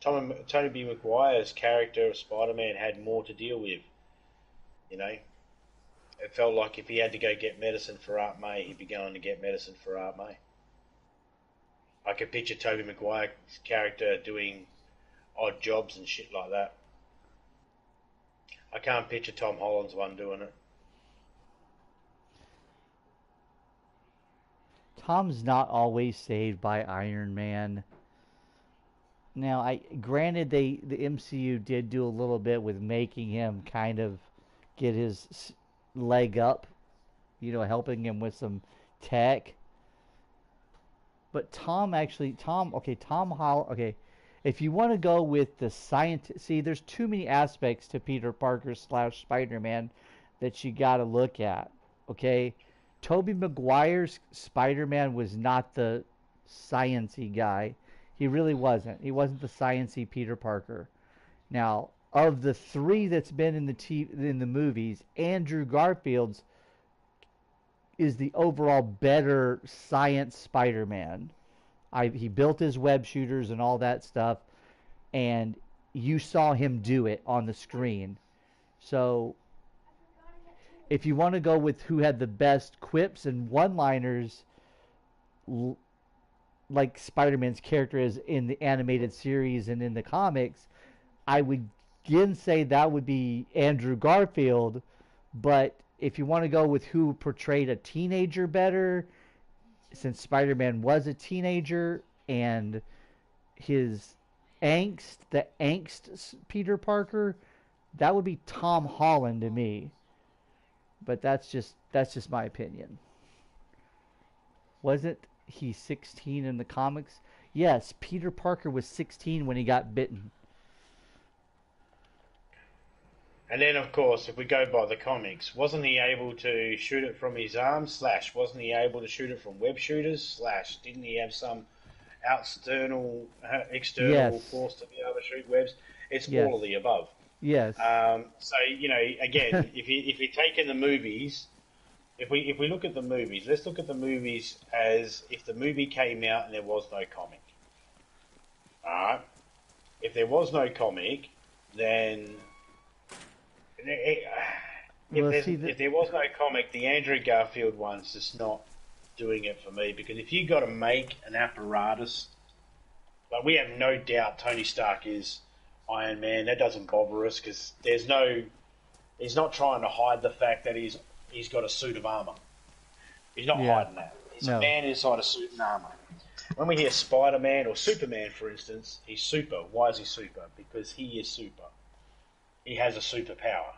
Tobey Maguire's character of Spider-Man had more to deal with. You know, it felt like if he had to go get medicine for Aunt May, he'd be going to get medicine for Aunt May. I could picture Tobey Maguire's character doing odd jobs and shit like that. I can't picture Tom Holland's one doing it. Tom's not always saved by Iron Man. Now, granted the MCU did do a little bit with making him kind of get his leg up, helping him with some tech. But Tom Holland, if you want to go with the scientist, see, there's too many aspects to Peter Parker / Spider-Man that you got to look at, okay? Tobey Maguire's Spider-Man was not the science-y guy. He really wasn't. He wasn't the science-y Peter Parker. Now, of the three that's been in the movies, Andrew Garfield's is the overall better science Spider-Man. He built his web shooters and all that stuff, and you saw him do it on the screen. So if you want to go with who had the best quips and one-liners, like Spider-Man's character is in the animated series and in the comics, I would again say that would be Andrew Garfield. But if you want to go with who portrayed a teenager better, since Spider-Man was a teenager and his the angst Peter Parker, that would be Tom Holland to me. But that's just my opinion. Wasn't he 16 in the comics? Yes, Peter Parker was 16 when he got bitten. And then, of course, if we go by the comics, wasn't he able to shoot it from his arm? Slash, wasn't he able to shoot it from web shooters? Slash, didn't he have some external Yes. force to be able to shoot webs? It's Yes. all of the above. Yes. So again, if you take in the movies, if we look at the movies, let's look at the movies as if the movie came out and there was no comic. All right. If there was no comic, then if there was no comic, the Andrew Garfield one's just not doing it for me, because if you got to make an apparatus, like we have no doubt Tony Stark is Iron Man, that doesn't bother us because he's not trying to hide the fact that he's got a suit of armor. He's not hiding that. He's a man inside a suit and armor. When we hear Spider-Man or Superman, for instance, he's super. Why is he super? Because he is super. He has a superpower.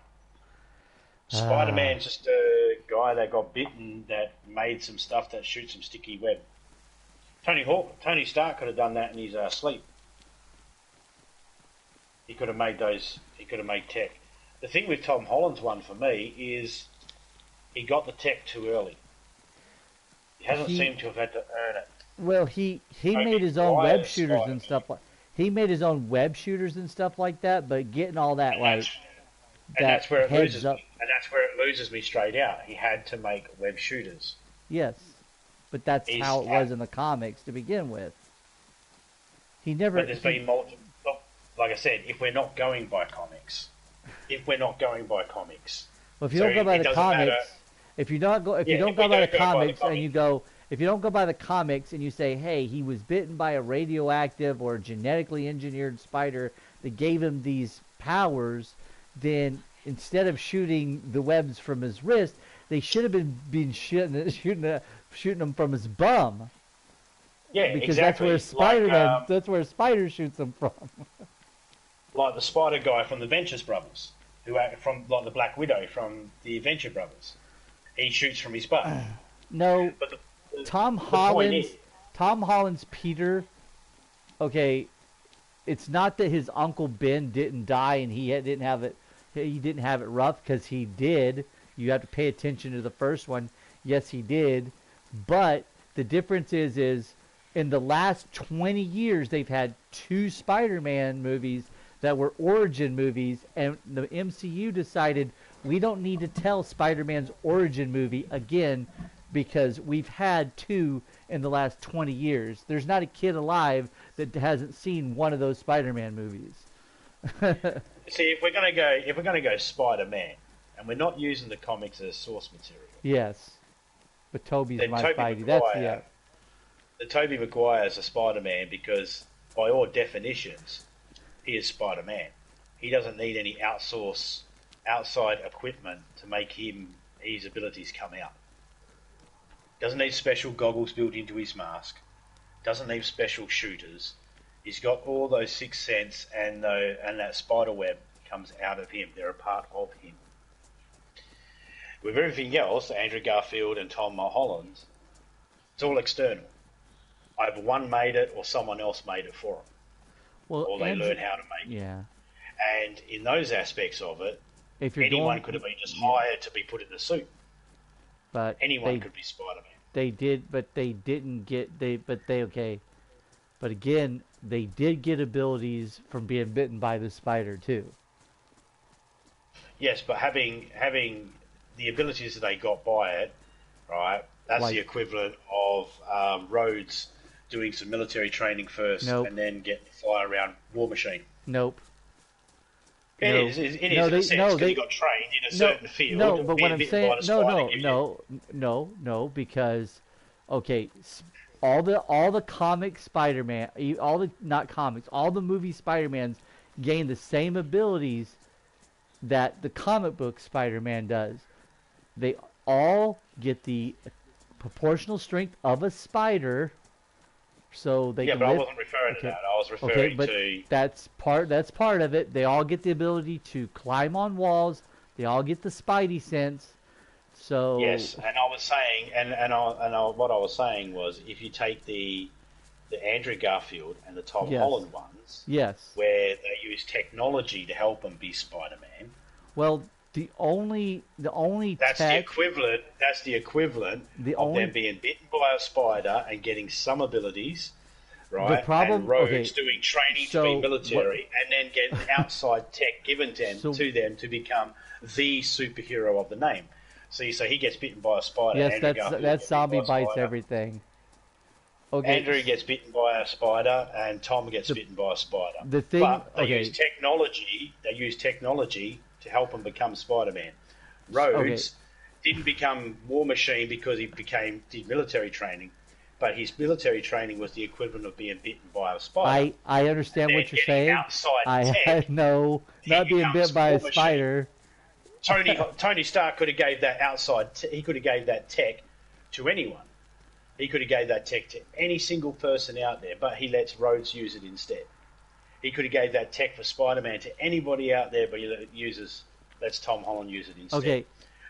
Spider-Man's just a guy that got bitten that made some stuff that shoots some sticky web. Tony Stark could have done that in his sleep. He could have made those. He could have made tech. The thing with Tom Holland's one for me is he got the tech too early. He hasn't seemed to have had to earn it. Well, he made his own web shooters and stuff like. He made his own web shooters and stuff like that, but getting all that that's where it loses up. me. And that's where it loses me straight out. He had to make web shooters. Yes, but that's how it was in the comics to begin with. He never. But there's been multiple. Like I said, if we're not going by comics, well, if you don't go by the comics, if you don't go by the comics, and you go, if you don't go by the comics and you say, hey, he was bitten by a radioactive or genetically engineered spider that gave him these powers, then instead of shooting the webs from his wrist, they should have been shooting them from his bum. Yeah, because exactly. that's where Spider shoots them from. Like the Spider guy from the Ventures Brothers, from like the Black Widow from the Adventure Brothers, he shoots from his butt. No, but Tom Holland's Peter. Okay, it's not that his Uncle Ben didn't die and he didn't have it. He didn't have it rough, because he did. You have to pay attention to the first one. Yes, he did. But the difference is in the last 20 years, they've had 2 Spider-Man movies that were origin movies, and the MCU decided we don't need to tell Spider-Man's origin movie again because we've had 2 in the last 20 years. There's not a kid alive that hasn't seen one of those Spider-Man movies. See, if we're gonna go Spider-Man, and we're not using the comics as source material. Yes, but Tobey's my Spidey. That's the Tobey Maguire's a Spider-Man because, by all definitions, he is Spider-Man. He doesn't need any outside equipment to make his abilities come out. Doesn't need special goggles built into his mask. Doesn't need special shooters. He's got all those sixth sense, and that spider web comes out of him. They're a part of him. With everything else, Andrew Garfield and Tom Holland, it's all external. Either one made it or someone else made it for them. Well, or they learn how to make it. Yeah. And in those aspects of it, if anyone could have been just hired to be put in the suit. But anyone could be Spider-Man. They did, but they didn't get okay. But again, they did get abilities from being bitten by the spider too. Yes, but having the abilities that they got by it right? That's the Like, equivalent of Rhodes doing some military training first nope, and then getting to fly around War Machine. nope, It no, is. It no, is in a they, sense no, because he they, got trained in a no, certain field. no. But what Being I'm bitten saying, by the no, spider no, gives you. no, no, no, because, okay, all the comic Spider-Man, all the not comics, all the movie Spider-Mans gain the same abilities that the comic book Spider-Man does. They all get the proportional strength of a spider, so they Yeah, can but I lift. wasn't referring to Okay, that. I was okay, referring but to that's part of it. They all get the ability to climb on walls. They all get the Spidey sense. So yes, and I was saying, what I was saying was, if you take the Andrew Garfield and the Tom yes, Holland ones, yes. where they use technology to help them be Spider-Man, Well, the only tech, That's the equivalent the of them only being bitten by a spider and getting some abilities, the right? And problem. Okay, Rhodes doing training to be so what? military, and then getting outside tech given So to them to become the superhero of the name. So he gets bitten by a spider. yes, Andrew Garfield that's gets bitten zombie by a bites spider. everything. Okay, Andrew gets bitten by a spider, and Tom gets the bitten by a spider. the thing. But they use Okay, technology. They use technology to help him become Spider-Man. okay. Rhodes didn't become War Machine because he did military training, but his military training was the equivalent of being bitten by a spider. I And understand then what you're getting saying. outside I tech, know he not being bit becomes by a War Machine. spider. Tony Stark could have gave that he could have gave that tech to anyone. He could have gave that tech to any single person out there, but he lets Rhodes use it instead. He could have gave that tech for Spider-Man to anybody out there, but lets Tom Holland use it instead. Okay,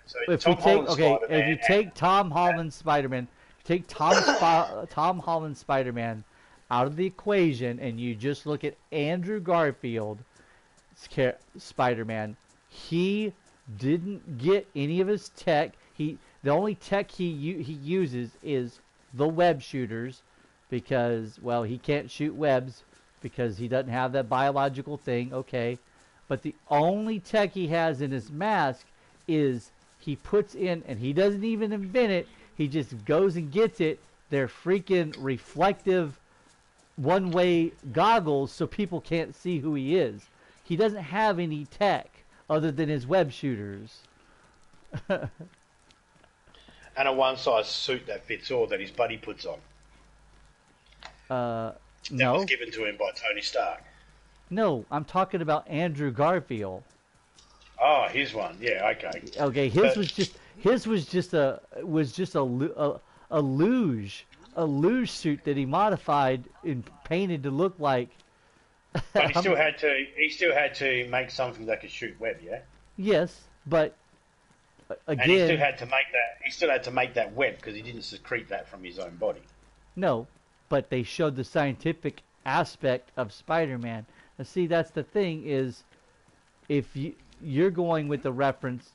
So if we Tom take Holland's okay, if Spider-Man you take Tom Holland's Spider-Man, take Tom Holland's Spider-Man out of the equation, and you just look at Andrew Garfield's Spider-Man, he didn't get any of his tech. The only tech he uses is the web shooters, because well he can't shoot webs because he doesn't have that biological thing. Okay, but the only tech he has in his mask is he puts in, and he doesn't even invent it. He just goes and gets it. They're freaking reflective one-way goggles so people can't see who he is. He doesn't have any tech other than his web shooters. and a one-size suit that fits all that his buddy puts on. Uh, That was no, given to him by Tony Stark. no, I'm talking about Andrew Garfield. Oh, here's one. Yeah, okay. Okay, But his was just a luge suit that he modified and painted to look like. but he still had to make something that could shoot web, yeah. Yes, but And he again, still had to make that web because he didn't secrete that from his own body. no, but they showed the scientific aspect of Spider-Man. Now, see, that's the thing is, if you're going with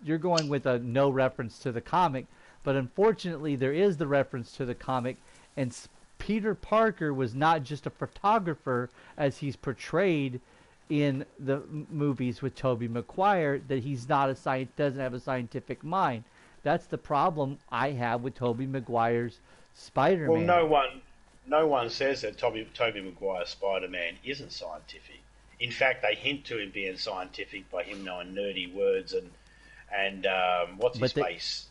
you're going with a no reference to the comic, but unfortunately there is the reference to the comic, and Peter Parker was not just a photographer as he's portrayed in the movies with Tobey Maguire, that he's not doesn't have a scientific mind. That's the problem I have with Tobey Maguire's Well, Spider-Man. no one says that Tobey Maguire's Spider-Man isn't scientific. In fact, they hint to him being scientific by him knowing nerdy words and what's his But they, face,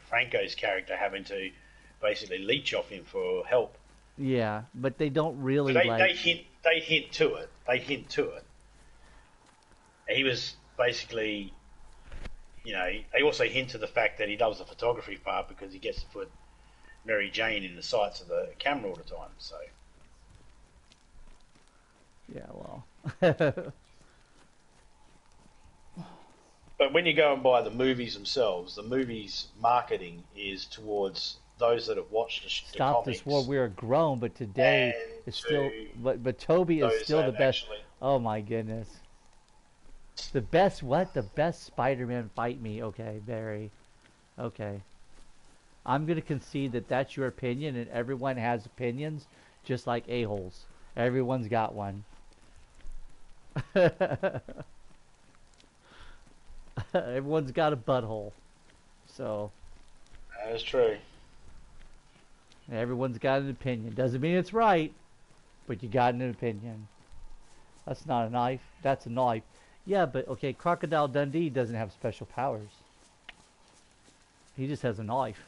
Franco's character having to basically leech off him for help. yeah, but they don't So really they hint to it. They hint to it. He was basically, they also hint to the fact that he does the photography part because he gets to put Mary Jane in the sights of the camera all the time. So yeah, well. but when you go and buy the movies themselves, the movies' marketing is towards those that have watched the Stop comics this war. We are grown, but today and is still. to But Toby is those still the that best. actually. Oh my goodness. The best what? The best Spider-Man fight me. Okay, Barry. Okay. I'm gonna concede that that's your opinion, and everyone has opinions, just like a-holes. Everyone's got one. Everyone's got a butthole. So, That's true. Everyone's got an opinion. Doesn't mean it's right, but you got an opinion. That's not a knife. That's a knife. Yeah, but okay, Crocodile Dundee doesn't have special powers. He just has a knife.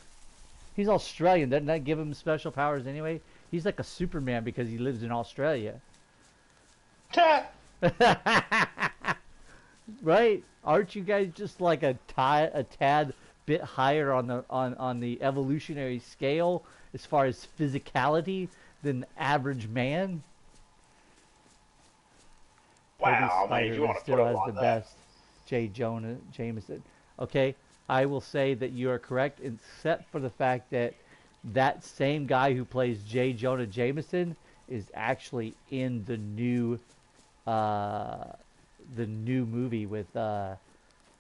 He's Australian. Doesn't that give him special powers anyway? He's like a Superman because he lives in Australia. Right? Aren't you guys just like a tad bit higher on the evolutionary scale as far as physicality than the average man? Wow, Toby I mean, if you want to put still it has like the that. best. Jameson. Okay, I will say that you are correct, except for the fact that that same guy who plays J. Jonah Jameson is actually in uh, the new movie with the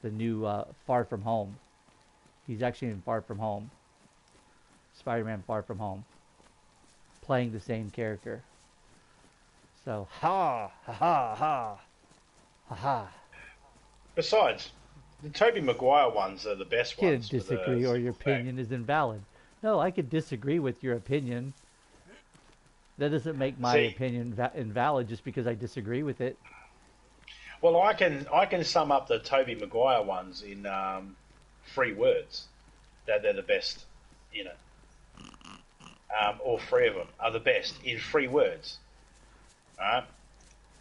new Far From Home. He's actually in Far From Home, Spider-Man Far From Home, playing the same character. So ha ha ha ha ha ha. Besides, the Tobey Maguire ones are the best You ones. can disagree, or your opinion is invalid. No, I could disagree with your opinion. That doesn't make my See, opinion invalid just because I disagree with it. well, I can sum up the Tobey Maguire ones in 3 words. That they're the best, you know. All 3 of them are the best in 3 words. Alright?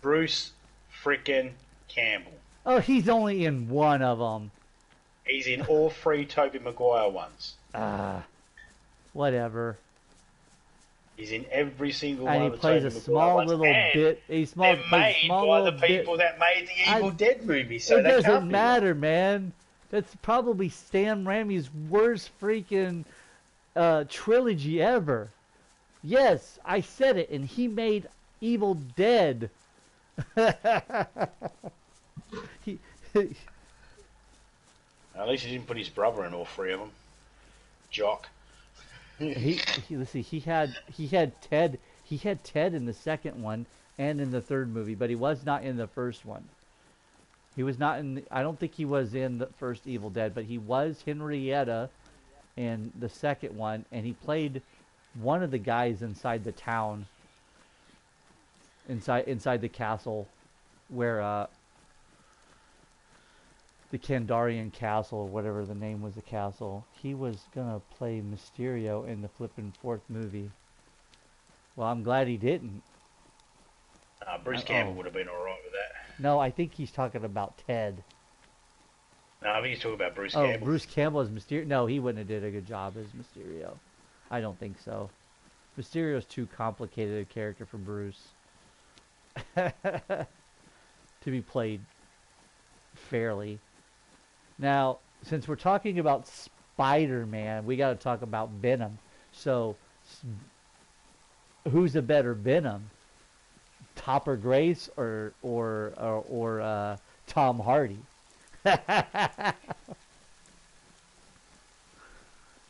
Bruce frickin' Campbell. Oh, he's only in one of them. He's in all 3 Tobey Maguire ones. Whatever. He's in every single And one he of the plays Tobey a Maguire small ones. little And bit. they're made by the people bit. that made the Evil Dead movie, so It they doesn't can't be matter, man. That's probably Stan Raimi's worst freaking trilogy ever. Yes, I said it, and he made Evil Dead. he, At least he didn't put his brother in all 3 of them. Jock. let's see. He had Ted in the second one and in the third movie, but he was not in the first one. He was not in. I don't think he was in the first Evil Dead, but he was Henrietta in the second one, and he played one of the guys inside the town, inside the castle, where the Kandarian castle, or whatever the name was, the castle. He was gonna play Mysterio in the flippin' fourth movie. Well, I'm glad he didn't. Bruce Campbell would have been alright with that. No, I think he's talking about Ted. No, I think he's talking about Bruce Oh, Campbell. Bruce Campbell as Mysterio. No, he wouldn't have did a good job as Mysterio. I don't think so. Mysterio's too complicated a character for Bruce to be played fairly. Now, since we're talking about Spider-Man, we got to talk about Venom. So, who's a better Venom? Topper Grace or Tom Hardy?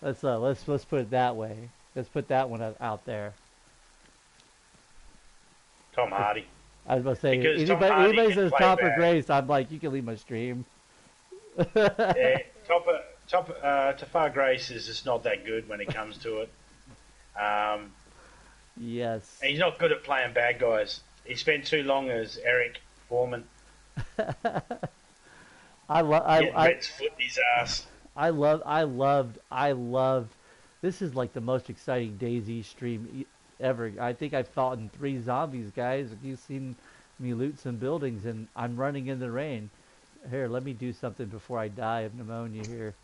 let's put it that way. Let's put that one out there. Tom Hardy. I was about to say, Because Tom Hardy anybody can says play Topper bad. Grace, I'm like, you can leave my stream. Yeah, Topher Grace is just not that good when it comes to it. Yes. And he's not good at playing bad guys. He spent too long as Eric Foreman. Getting Red's foot in his ass. I loved. This is like the most exciting DayZ stream ever. I think I've fought in 3 zombies, guys. You've seen me loot some buildings, and I'm running in the rain. Here, let me do something before I die of pneumonia here.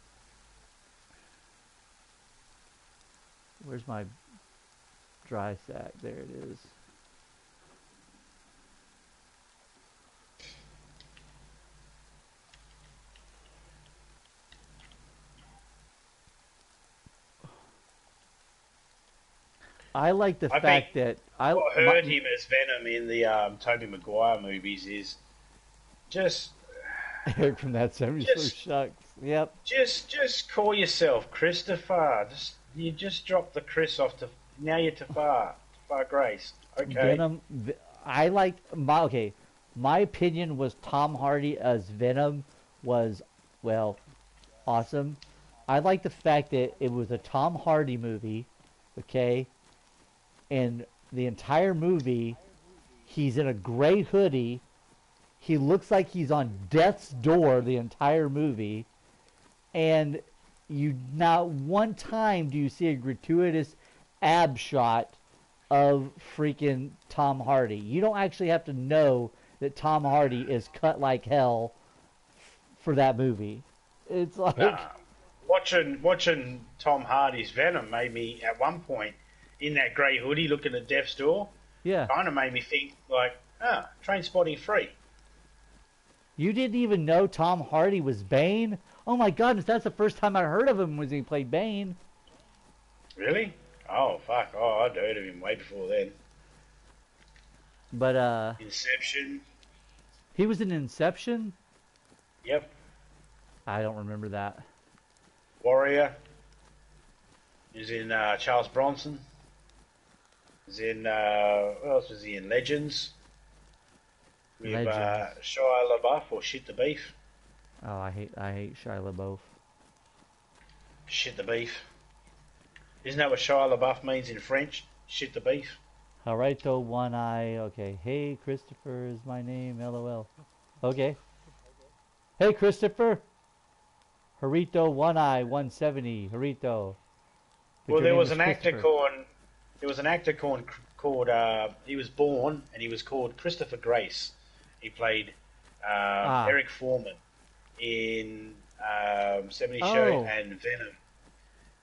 Where's my dry sack? There it is. I like the fact that what hurt him as Venom in the Tobey Maguire movies is just Eric from that 74 shucks. Yep. Just call yourself Christopher. You just dropped the Chris off to now you're Tafar Grace. Okay. Venom. I like my My opinion was Tom Hardy as Venom was, well, awesome. I like the fact that it was a Tom Hardy movie, okay, and the entire movie, he's in a gray hoodie. He looks like he's on death's door the entire movie, and you not one time do you see a gratuitous ab shot of freaking Tom Hardy. You don't actually have to know that Tom Hardy is cut like hell for that movie. It's like watching Tom Hardy's Venom made me at one point in that grey hoodie looking at death's door. yeah. Kind of made me think like, Train Spotting 3. You didn't even know Tom Hardy was Bane? Oh my goodness, that's the first time I heard of him was he played Bane. Really? Oh fuck! Oh, I'd heard of him way before then. But Inception. he was in Inception? Yep. I don't remember that. Warrior. He's in Charles Bronson. He's in what else was he in? Legends. With Legends. Shia LaBeouf or Shit the Beef. Oh, I hate Shia LaBeouf. Shit the Beef. Isn't that what Shia LaBeouf means in French? Shit the beef. All right, though, one eye. Okay. Hey, Christopher is my name. LOL. Okay. Hey, Christopher. Harito, one eye, 170. Harito. But Well, your name there was is an actor Christopher. called he was born and he was called Christopher Grace. He played Eric Foreman in 70 Show Oh. and Venom in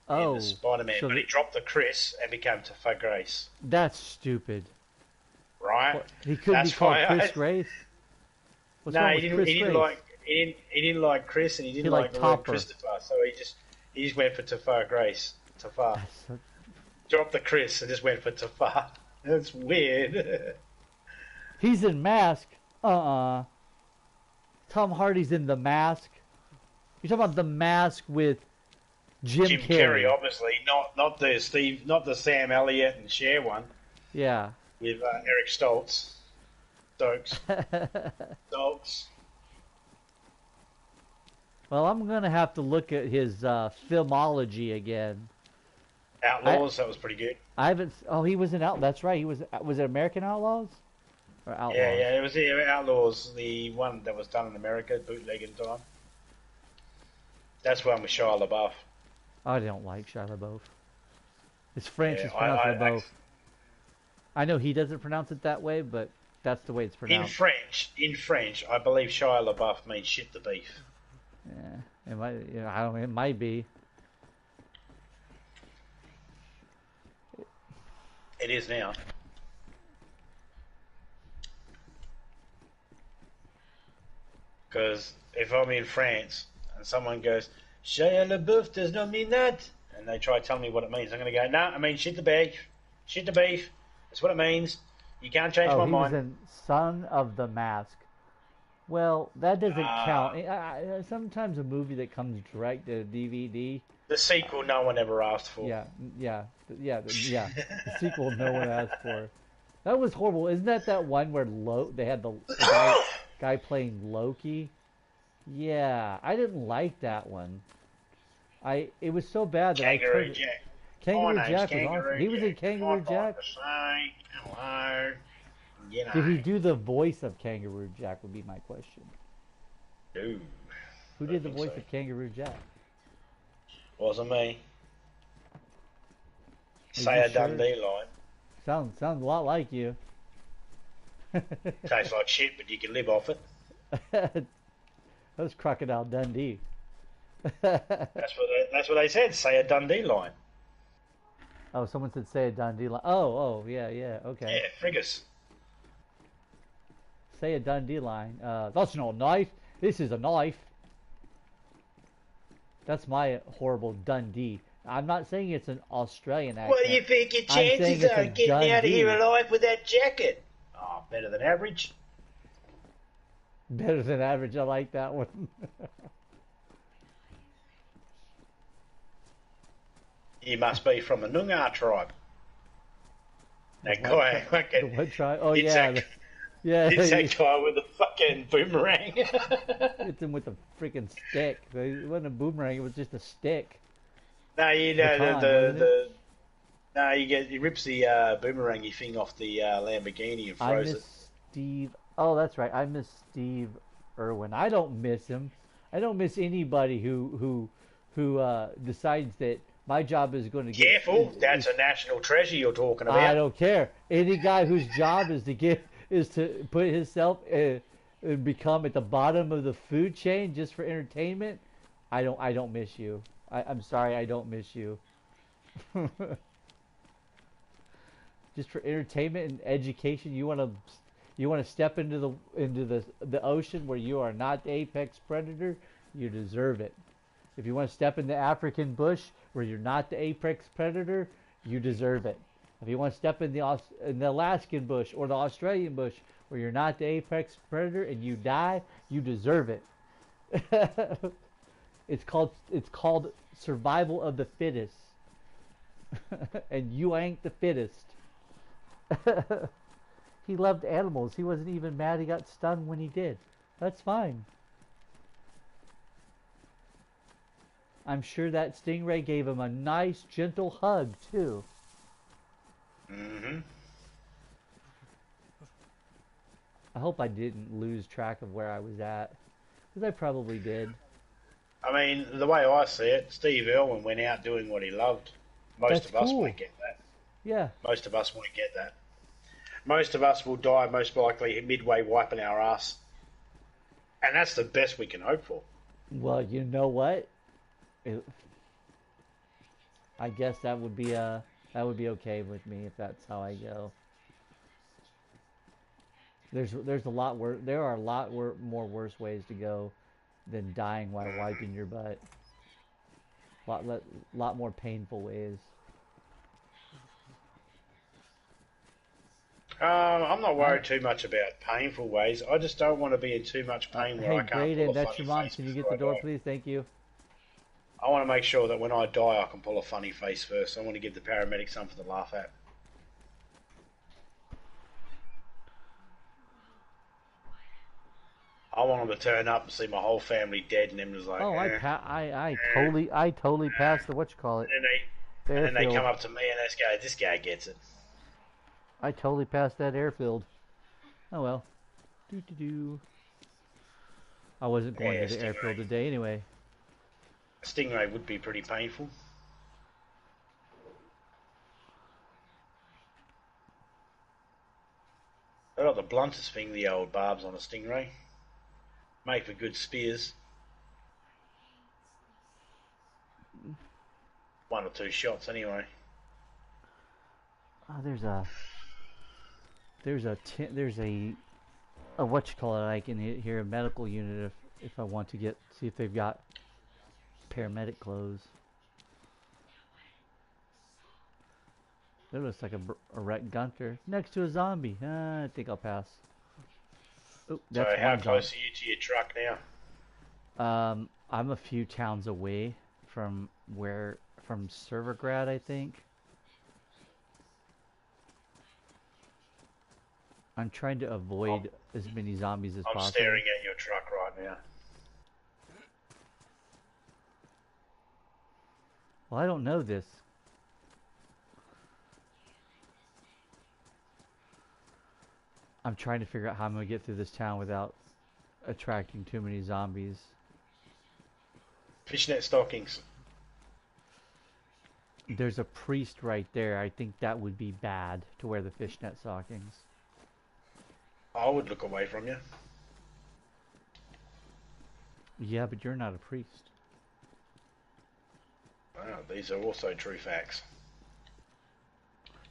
Oh. the Spider-Man. So But he dropped the Chris and became Topher Grace. that's stupid. Right? What, he couldn't That's be called why Chris Grace? What's No, wrong he with didn't. Chris He didn't Grace? like. He didn't like Chris, and he didn't He like liked the word Topper. Christopher. So he just went for Topher Grace. Topher. That's so- Dropped the Chris and just went for Topher. That's weird. He's in Mask. Tom Hardy's in The Mask. You're talking about The Mask with Jim Carrey, obviously, not the Sam Elliott and Cher one Yeah. with Eric Stoltz. Stoltz. Well, I'm gonna have to look at his filmology again. Outlaws. That was pretty good. I haven't. Oh, he was in Out. That's right. He was. Was it American Outlaws or Outlaws? Yeah. It was Outlaws, the one that was done in America, bootlegging time. That's one with Shia LaBeouf. I don't like Shia LaBeouf. His French is pronounced I LaBeouf. I know he doesn't pronounce it that way, but that's the way it's pronounced. In French, I believe Shia LaBeouf means shit the beef. Yeah, it might. You know, I don't. It might be. It is now. Because if I'm in France and someone goes, Shia LaBeouf does not mean that, and they try to tell me what it means, I'm going to go, no, I mean shit the beef. Shit the beef. That's what it means. You can't change my He mind. was in Son of the Mask. Well, that doesn't count. Sometimes a movie that comes direct to DVD. The sequel no one ever asked for. Yeah. The sequel no one asked for. That was horrible. Isn't that one where they had the guy playing Loki? Yeah, I didn't like that one. It was so bad that Kangaroo Jack. Kangaroo My name's Jack was Kangaroo awesome. He was in Jack. Kangaroo I'd Jack. like to say hello. You know. Did he do the voice of Kangaroo Jack? Would be my question. No. Who did the voice of Kangaroo Jack? Wasn't me. Are Say you a sure? Dundee line. Sounds a lot like you. Tastes like shit, but you can live off it. That was Crocodile Dundee. That's what they said. Say a Dundee line. Oh, someone said say a Dundee line. Oh, yeah, okay. Yeah, friggers. Say a Dundee line. That's not a knife. This is a knife. That's my horrible Dundee. I'm not saying it's an Australian accent. What do you think your I'm saying chances it's are a of getting out of here Dundee. alive with that jacket? Oh, better than average. Better than average. I like that one. You must be from the Noongar tribe. That The guy, what tribe? Oh, it's yeah. that, Yeah, It's he that guy with the fucking boomerang. hits him with a freaking stick. It wasn't a boomerang. It was just a stick. No, you know Baton, wasn't it? no, he rips the boomerangy thing off the Lamborghini and I throws it. miss Steve. Oh, that's right. I miss Steve Irwin. I don't miss him. I don't miss anybody who decides that my job is going to get. Careful, that's a national treasure you're talking I about. don't care. Any guy whose job is to put himself and become at the bottom of the food chain just for entertainment. I don't miss you. I'm sorry. I don't miss you. Just for entertainment and education, you want to step into the ocean where you are not the apex predator. You deserve it. If you want to step in the African bush where you're not the apex predator, you deserve it. If you want to step in the Alaskan bush or the Australian bush where you're not the apex predator and you die, you deserve it. It's called survival of the fittest, and you ain't the fittest. He loved animals. He wasn't even mad he got stung when he did. That's fine. I'm sure that stingray gave him a nice, gentle hug, too. Hmm. I hope I didn't lose track of where I was at. Because I probably did. I mean, the way I see it, Steve Irwin went out doing what he loved. Most That's of us cool. won't get that. Yeah. Most of us won't get that. Most of us will die, most likely, midway wiping our ass. And that's the best we can hope for. Well, you know what? I guess that would be okay with me if that's how I go. There's a lot worse. There are a more worse ways to go than dying while wiping your butt. Lot more painful ways. I'm not worried too much about painful ways. I just don't want to be in too much pain where Hey, I can't pull Braden, a that's funny your mom. face Can you get before the I door, die. please? Thank you. I want to make sure that when I die, I can pull a funny face first. I want to give the paramedics something to laugh at. I want them to turn up and see my whole family dead, and them just like, Oh, eh, I totally passed the what you call it, and the then they airfield. come up to me and this guy gets it. I totally passed that airfield. Oh well. Do do do. I wasn't going Yeah, to the airfield today anyway. Stingray would be pretty painful. They got the bluntest thing, the old barbs on a stingray. Make for good spears. One or two shots anyway. Oh, there's a what you call it. I can hear a medical unit if I want to see if they've got paramedic clothes. That looks like a wrecked gunter next to a zombie. I think I'll pass. Oh, So that's how one zombie. close are you to your truck now? I'm a few towns away from Silvergrad, I think. I'm trying to avoid as many zombies as I'm possible. staring at your truck right now. Well, I don't know this. I'm trying to figure out how I'm gonna get through this town without attracting too many zombies. Fishnet stockings. There's a priest right there. I think that would be bad to wear the fishnet stockings. I would look away from you. Yeah, but you're not a priest. Wow, these are also true facts.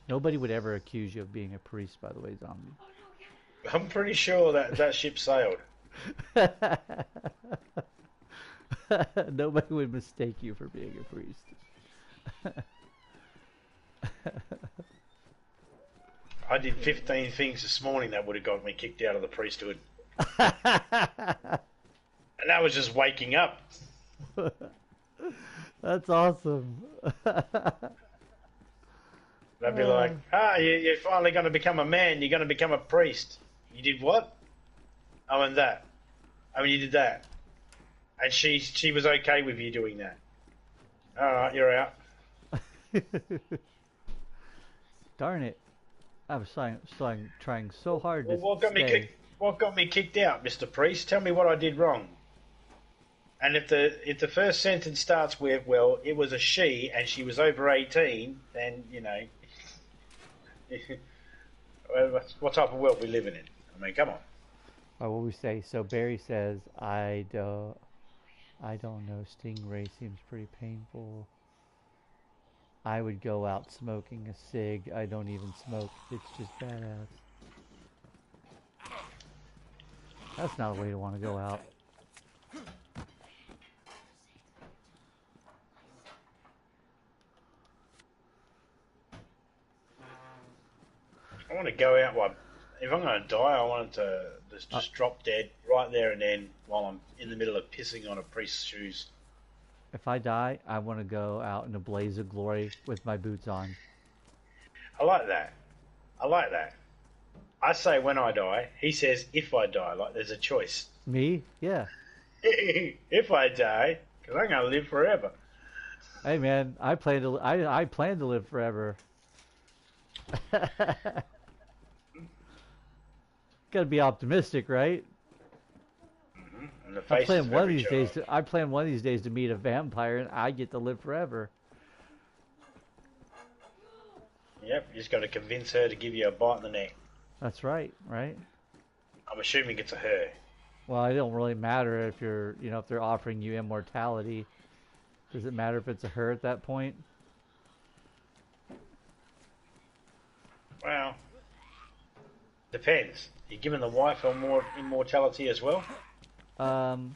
Nobody would ever accuse you of being a priest, by the way, zombie. I'm pretty sure that ship sailed. Nobody would mistake you for being a priest. I did 15 things this morning that would have got me kicked out of the priesthood. And that was just waking up. That's awesome. They'd be like, you're finally going to become a man. You're going to become a priest. You did what? Oh, and that. I mean, you did that. And she was okay with you doing that. Alright, you're out. Darn it. I was trying so hard Well, to stay. what got me kicked out, Mr. Priest? Tell me what I did wrong. And if the first sentence starts with, well, it was a she and she was over 18, then, you know, what type of world we living in? I mean, come on. Or what we say? So Barry says, I don't know. Stingray seems pretty painful. I would go out smoking a cig. I don't even smoke. It's just badass. That's not a way to want to go out. I want to go out while, if I'm going to die, I want it to just drop dead right there and then while I'm in the middle of pissing on a priest's shoes. If I die, I want to go out in a blaze of glory with my boots on. I like that. I like that. I say when I die, he says if I die, like there's a choice. Me? Yeah. If I die, because I'm going to live forever. Hey man, I plan to live forever. Gotta be optimistic, right? In the faces of every child. I plan one of these days to meet a vampire and I get to live forever. Yep, you just got to convince her to give you a bite in the neck. That's right, right? I'm assuming it's a her. Well, it don't really matter if if they're offering you immortality. Does it matter if it's a her at that point? Well, depends. You giving the wife more immortality as well? Um,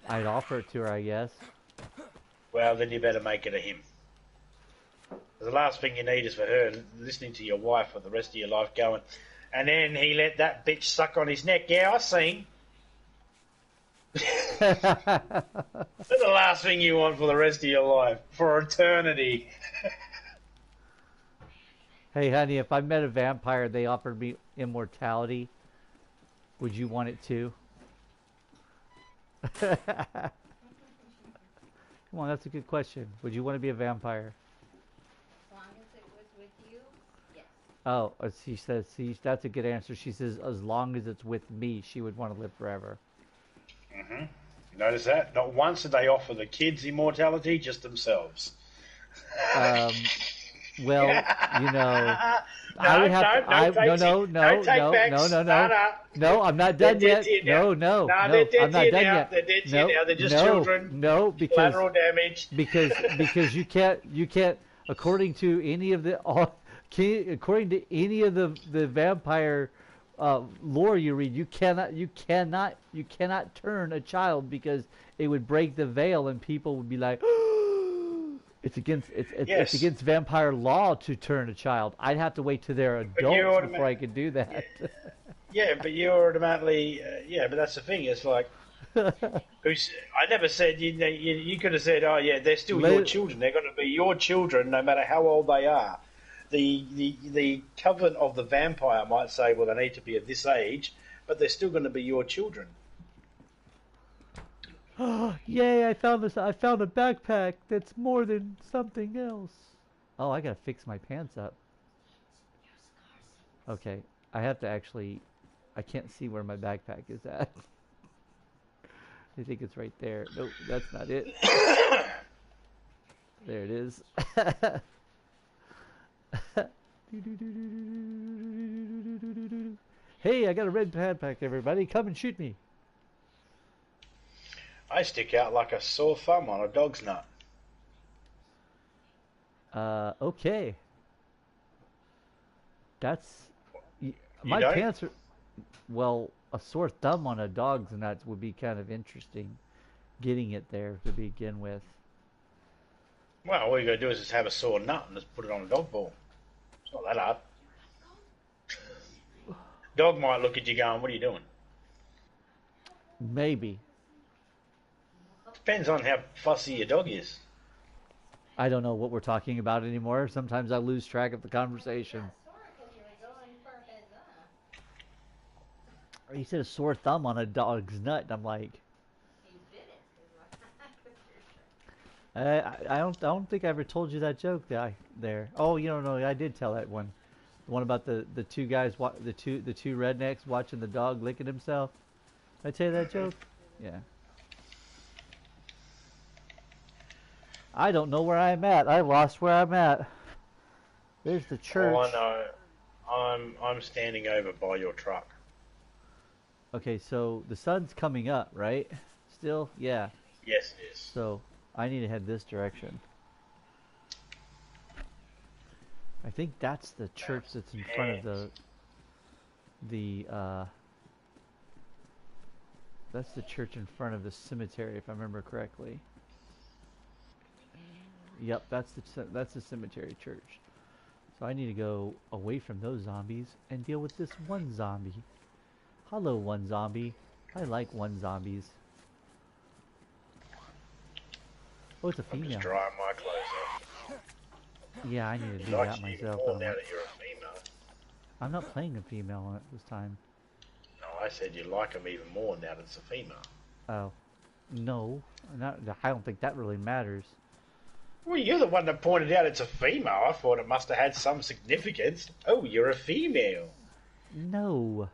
I'd offer it to her, I guess. Well, then you better make it a him. The last thing you need is for her listening to your wife for the rest of your life going, and then he let that bitch suck on his neck. Yeah, I seen. That's the last thing you want for the rest of your life, for eternity. Hey, honey, if I met a vampire and they offered me immortality, would you want it too? Come on, that's a good question. Would you want to be a vampire? As long as it was with you, yes. Oh, she says, see, that's a good answer. She says, as long as it's with me, she would want to live forever. Mm-hmm. Notice that? Not once did they offer the kids immortality, just themselves. Well, I would have to. No, I'm not done yet. No, I'm not done yet. They're dead to you now. They're just children. No, because collateral damage. because you can't. According to any of the vampire lore you read, you cannot turn a child because it would break the veil and people would be like. It's against vampire law to turn a child. I'd have to wait till they're adults before I could do that. Yeah, but you automatically but that's the thing. It's like I never said you could have said, oh yeah, they're still your children. They're going to be your children no matter how old they are. The covenant of the vampire might say, well, they need to be of this age, but they're still going to be your children. Yay, I found a backpack that's more than something else. Oh, I gotta fix my pants up. Okay, I have to actually... I can't see where my backpack is at. I think it's right there. Nope, that's not it. There it is. Hey, I got a red backpack, everybody. Come and shoot me. I stick out like a sore thumb on a dog's nut. Okay. That's... My don't? pants are... Well, a sore thumb on a dog's nut would be kind of interesting. Getting it there to begin with. Well, all you got to do is just have a sore nut and just put it on a dog ball. It's not that hard. Dog might look at you going, what are you doing? Maybe. Depends on how fussy your dog is. I don't know what we're talking about anymore. Sometimes I lose track of the conversation. Or you said a sore thumb on a dog's nut, and I'm like, He bit it, is what I'm pretty sure. I don't think I ever told you that joke there. Oh, you don't know. I did tell that one. The one about the two guys, the two rednecks watching the dog licking himself. Did I tell you that joke? Yeah. I don't know where I'm at. I lost where I'm at. There's the Oh, I church. know. I'm standing over by your truck. Okay, so the sun's coming up, right? Still, yeah. Yes, it is. So I need to head this direction. I think that's the church that's in front of the that's the church in front of the cemetery, if I remember correctly. Yep, that's the cemetery church. So I need to go away from those zombies and deal with this one zombie. Hello, one zombie. I like one zombies. Oh, it's a I'm female. just drying my clothes off. Yeah, I need to He do likes that you even myself. more But now that you're a female. I'm not playing a female on it this time. No, I said you like him even more now that it's a female. Oh, no, not. I don't think that really matters. Well, you're the one that pointed out it's a female. I thought it must have had some significance. Oh, you're a female. No.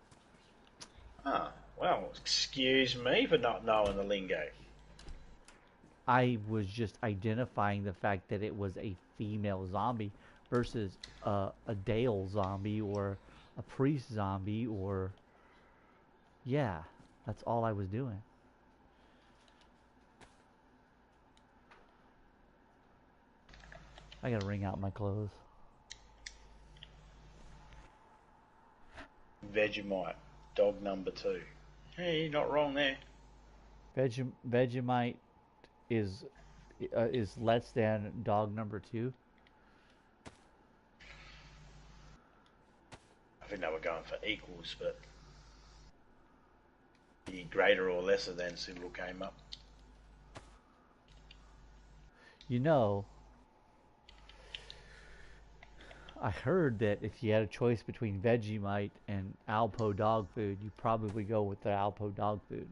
Ah, well, excuse me for not knowing the lingo. I was just identifying the fact that it was a female zombie versus a Dale zombie or a priest zombie or yeah, that's all I was doing. I gotta wring out my clothes. Vegemite, dog number 2. Hey, you're not wrong there. Vegemite is less than dog number 2. I think they were going for equals, but the greater or lesser than symbol came up. You know, I heard that if you had a choice between Vegemite and Alpo dog food, you'd probably go with the Alpo dog food.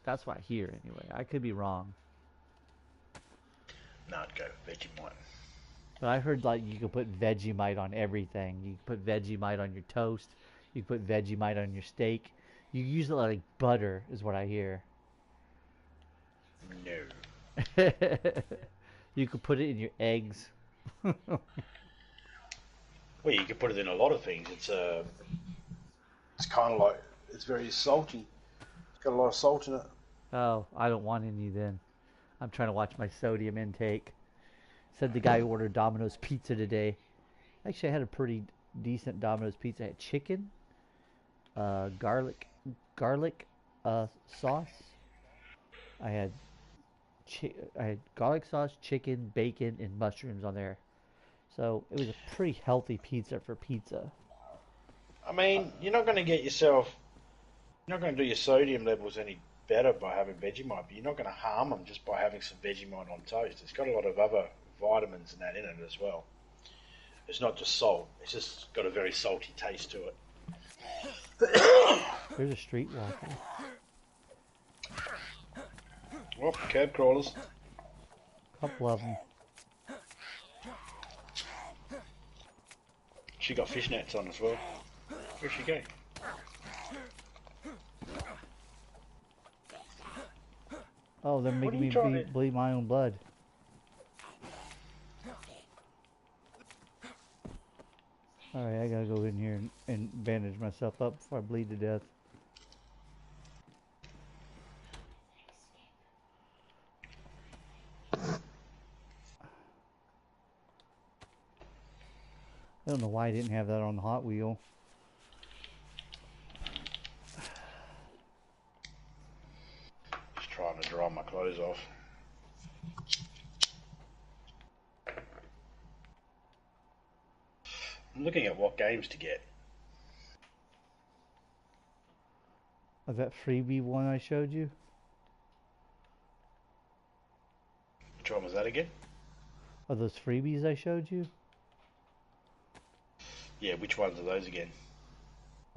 That's what I hear anyway. I could be wrong. No, I'd go Vegemite. But I heard like you could put Vegemite on everything. You could put Vegemite on your toast. You could put Vegemite on your steak. You use it like butter, is what I hear. No. You could put it in your eggs. Well, you could put it in a lot of things. It's kind of like, it's very salty. It's got a lot of salt in it. Oh, I don't want any then. I'm trying to watch my sodium intake. Said the guy who ordered Domino's pizza today. Actually, I had a pretty decent Domino's pizza. I had chicken, garlic sauce. I had I had garlic sauce, chicken, bacon, and mushrooms on there. So it was a pretty healthy pizza for pizza. I mean, you're not going to get yourself, you're not going to do your sodium levels any better by having Vegemite, but you're not going to harm them just by having some Vegemite on toast. It's got a lot of other vitamins and that in it as well. It's not just salt, it's just got a very salty taste to it. There's a streetwalker. Well, curb crawlers. Couple of them. She got fishnets on as well. Where'd she go? Oh, they're What are making you me trying to... bleed my own blood. Alright, I gotta go in here and bandage myself up before I bleed to death. I don't know why I didn't have that on the Hot Wheel. Just trying to dry my clothes off. I'm looking at what games to get. Of that freebie one I showed you? Which one was that again? Of those freebies I showed you? Yeah, which ones are those again?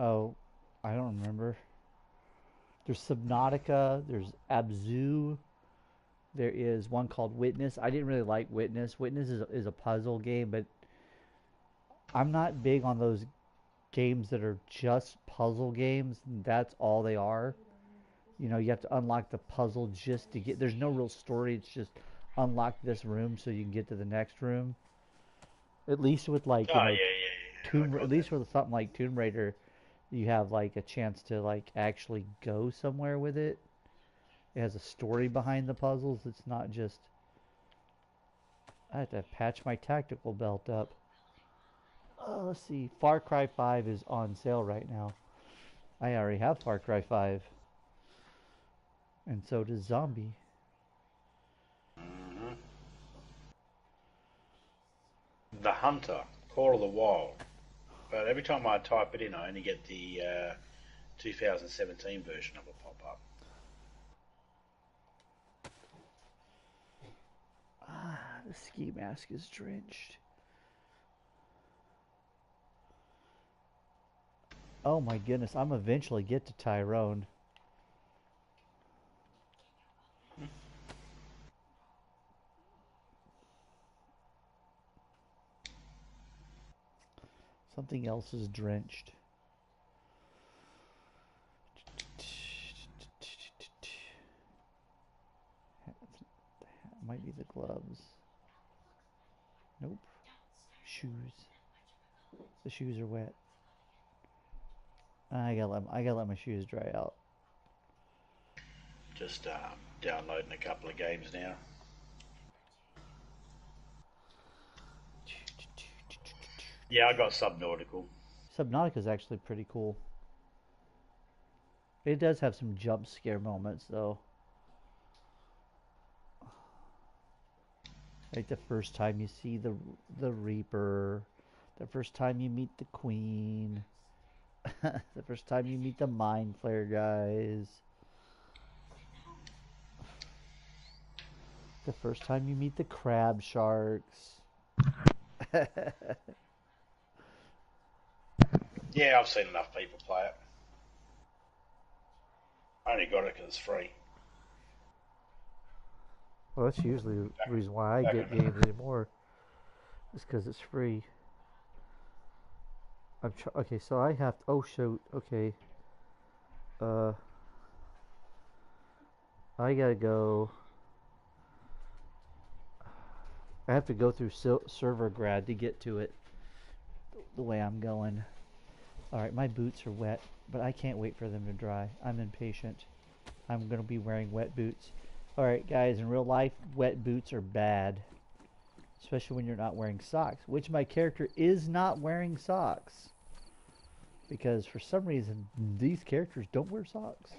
Oh, I don't remember. There's Subnautica. There's Abzu. There is one called Witness. I didn't really like Witness. Witness is a puzzle game, but I'm not big on those games that are just puzzle games. That's all they are. You know, you have to unlock the puzzle just to get. There's no real story. It's just unlock this room so you can get to the next room. At least with like Oh, yeah. I At got that. least with something like Tomb Raider, you have like a chance to like actually go somewhere with it. It has a story behind the puzzles. It's not just I have to patch my tactical belt up. Let's see. Far Cry 5 is on sale right now. I already have Far Cry 5, and so does Zombie. Hmm. The Hunter, Call of the Wild. But every time I type it in, I only get the 2017 version of it pop up. The ski mask is drenched. Oh my goodness, I'm eventually get to Tyrone. Something else is drenched. Might be the gloves. Nope. Shoes. The shoes are wet. I gotta let my shoes dry out. Just downloading a couple of games now. Yeah, I got Subnautical. Subnautica is actually pretty cool. It does have some jump scare moments though. Like the first time you see the Reaper, the first time you meet the Queen, the first time you meet the Mind Flare guys, the first time you meet the Crab Sharks. Yeah, I've seen enough people play it. I only got it because it's free. Well, that's usually the Back, reason why I back get in the, games anymore, is because it's free. Okay, so I have to, oh shoot, okay. Uh, I gotta go. I have to go through Servergrad to get to it the way I'm going. Alright, my boots are wet, but I can't wait for them to dry. I'm impatient. I'm gonna be wearing wet boots. Alright, guys, in real life, wet boots are bad. Especially when you're not wearing socks, which my character is not wearing socks. Because for some reason, these characters don't wear socks.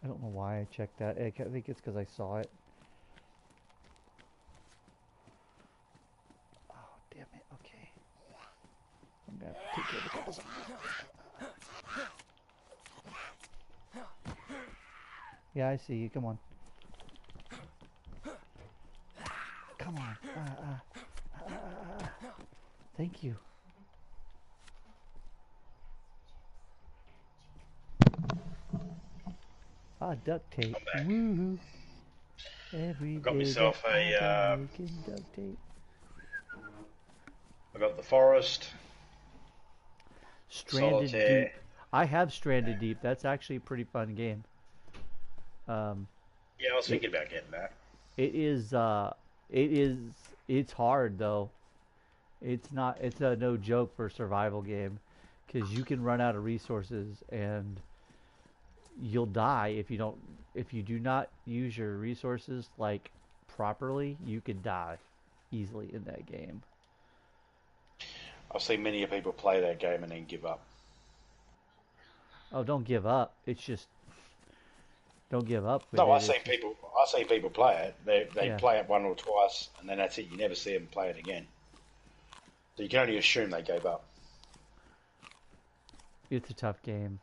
I don't know why I checked that. I think it's because I saw it. Oh, damn it. Okay. I'm going to take care of a couple zombies. Yeah, I see you. Come on. Come on. Thank you. Duct tape. I'm back. Woohoo. Every I got day that myself I've a. been making duct tape. I got the Forest, Stranded Solitaire. Deep. I have Stranded Deep. That's actually a pretty fun game. Um, Yeah, I was it thinking about getting that. it is it is it's hard though. It's not it's a no joke for a survival game because you can run out of resources and you'll die if you do not use your resources like properly. You could die easily in that game. I've seen many people play that game and then give up. Oh, don't give up. It's just don't give up with No, it. I've It's seen just people. I've seen people play it. They yeah. play it one or twice, and then that's it. You never see them play it again. So you can only assume they gave up. It's a tough game.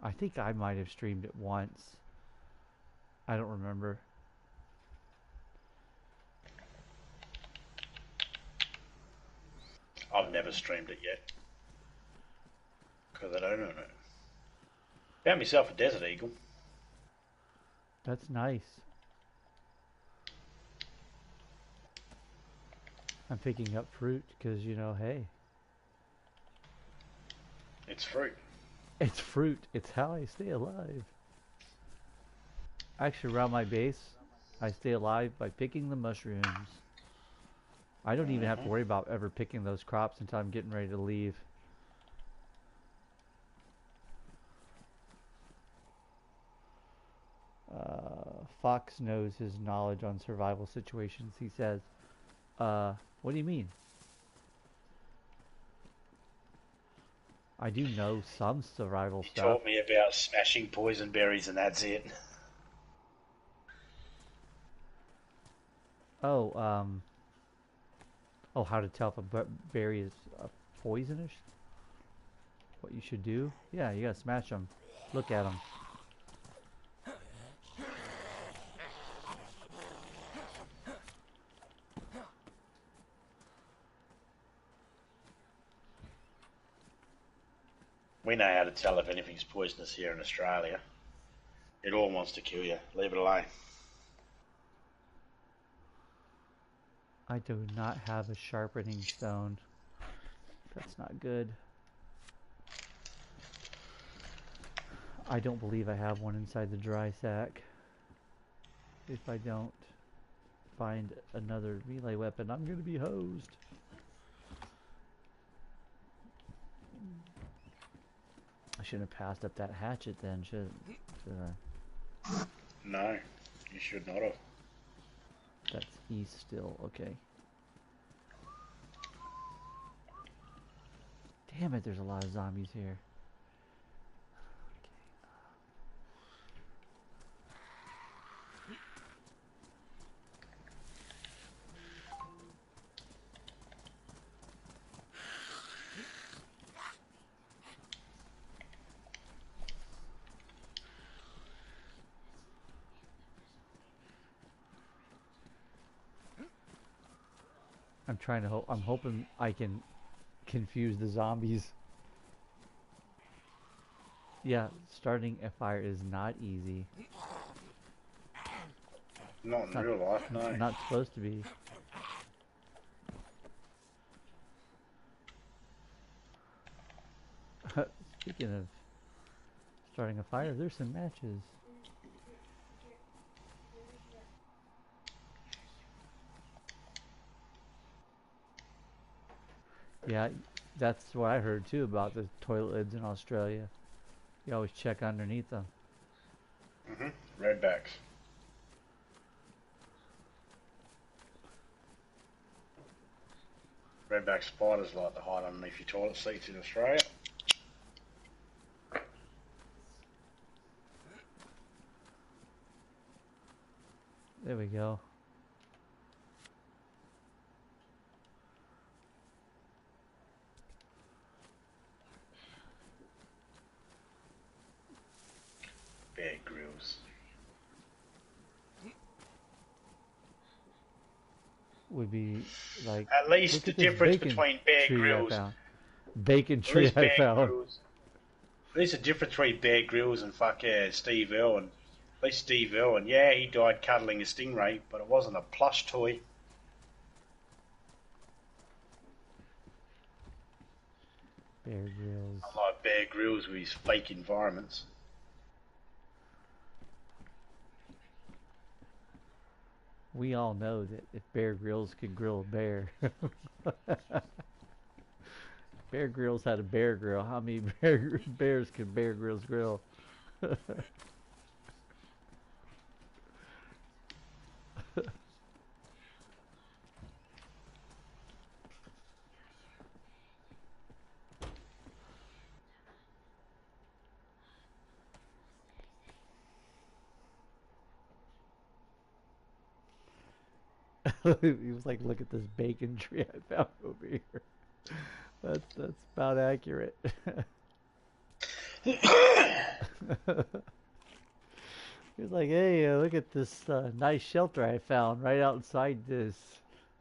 I think I might have streamed it once. I don't remember. I've never streamed it yet. Because I don't own it. Found myself a Desert Eagle. That's nice. I'm picking up fruit because, you know, hey. It's fruit. It's fruit. It's how I stay alive. Actually, around my base, I stay alive by picking the mushrooms. I don't even have to worry about ever picking those crops until I'm getting ready to leave. Fox knows his knowledge on survival situations. He says, what do you mean? I do know some survival He stuff. taught me about smashing poison berries and that's it. Oh, how to tell if a berry is poisonous? What you should do? Yeah, you gotta smash them. Look at them. We know how to tell if anything's poisonous here in Australia. It all wants to kill you. Leave it alone. I do not have a sharpening stone. That's not good. I don't believe I have one inside the dry sack. If I don't find another melee weapon, I'm gonna be hosed. I shouldn't have passed up that hatchet then, should I? No, you should not have. That's east still, okay. Damn it, there's a lot of zombies here. I'm hoping I can confuse the zombies. Yeah, starting a fire is not easy. Not in real life, no. Not supposed to be. Speaking of starting a fire, there's some matches. Yeah, that's what I heard too about the toilet lids in Australia. You always check underneath them. Redbacks. Redback spiders like to hide underneath your toilet seats in Australia. There we go. Bear Grylls. Would be like At least the difference between Bear Grylls. Bacon tree I found. At least the difference between Bear Grylls and Steve Irwin. At least Steve Irwin, yeah, he died cuddling a stingray, but it wasn't a plush toy. Bear Grylls. Unlike Bear Grylls with his fake environments. We all know that if Bear Grylls could grill a bear. Bear Grylls had a bear grill. How many bears could Bear Grylls grill? He was like, look at this bacon tree I found over here. That's about accurate. He was like, "Hey, look at this nice shelter I found right outside this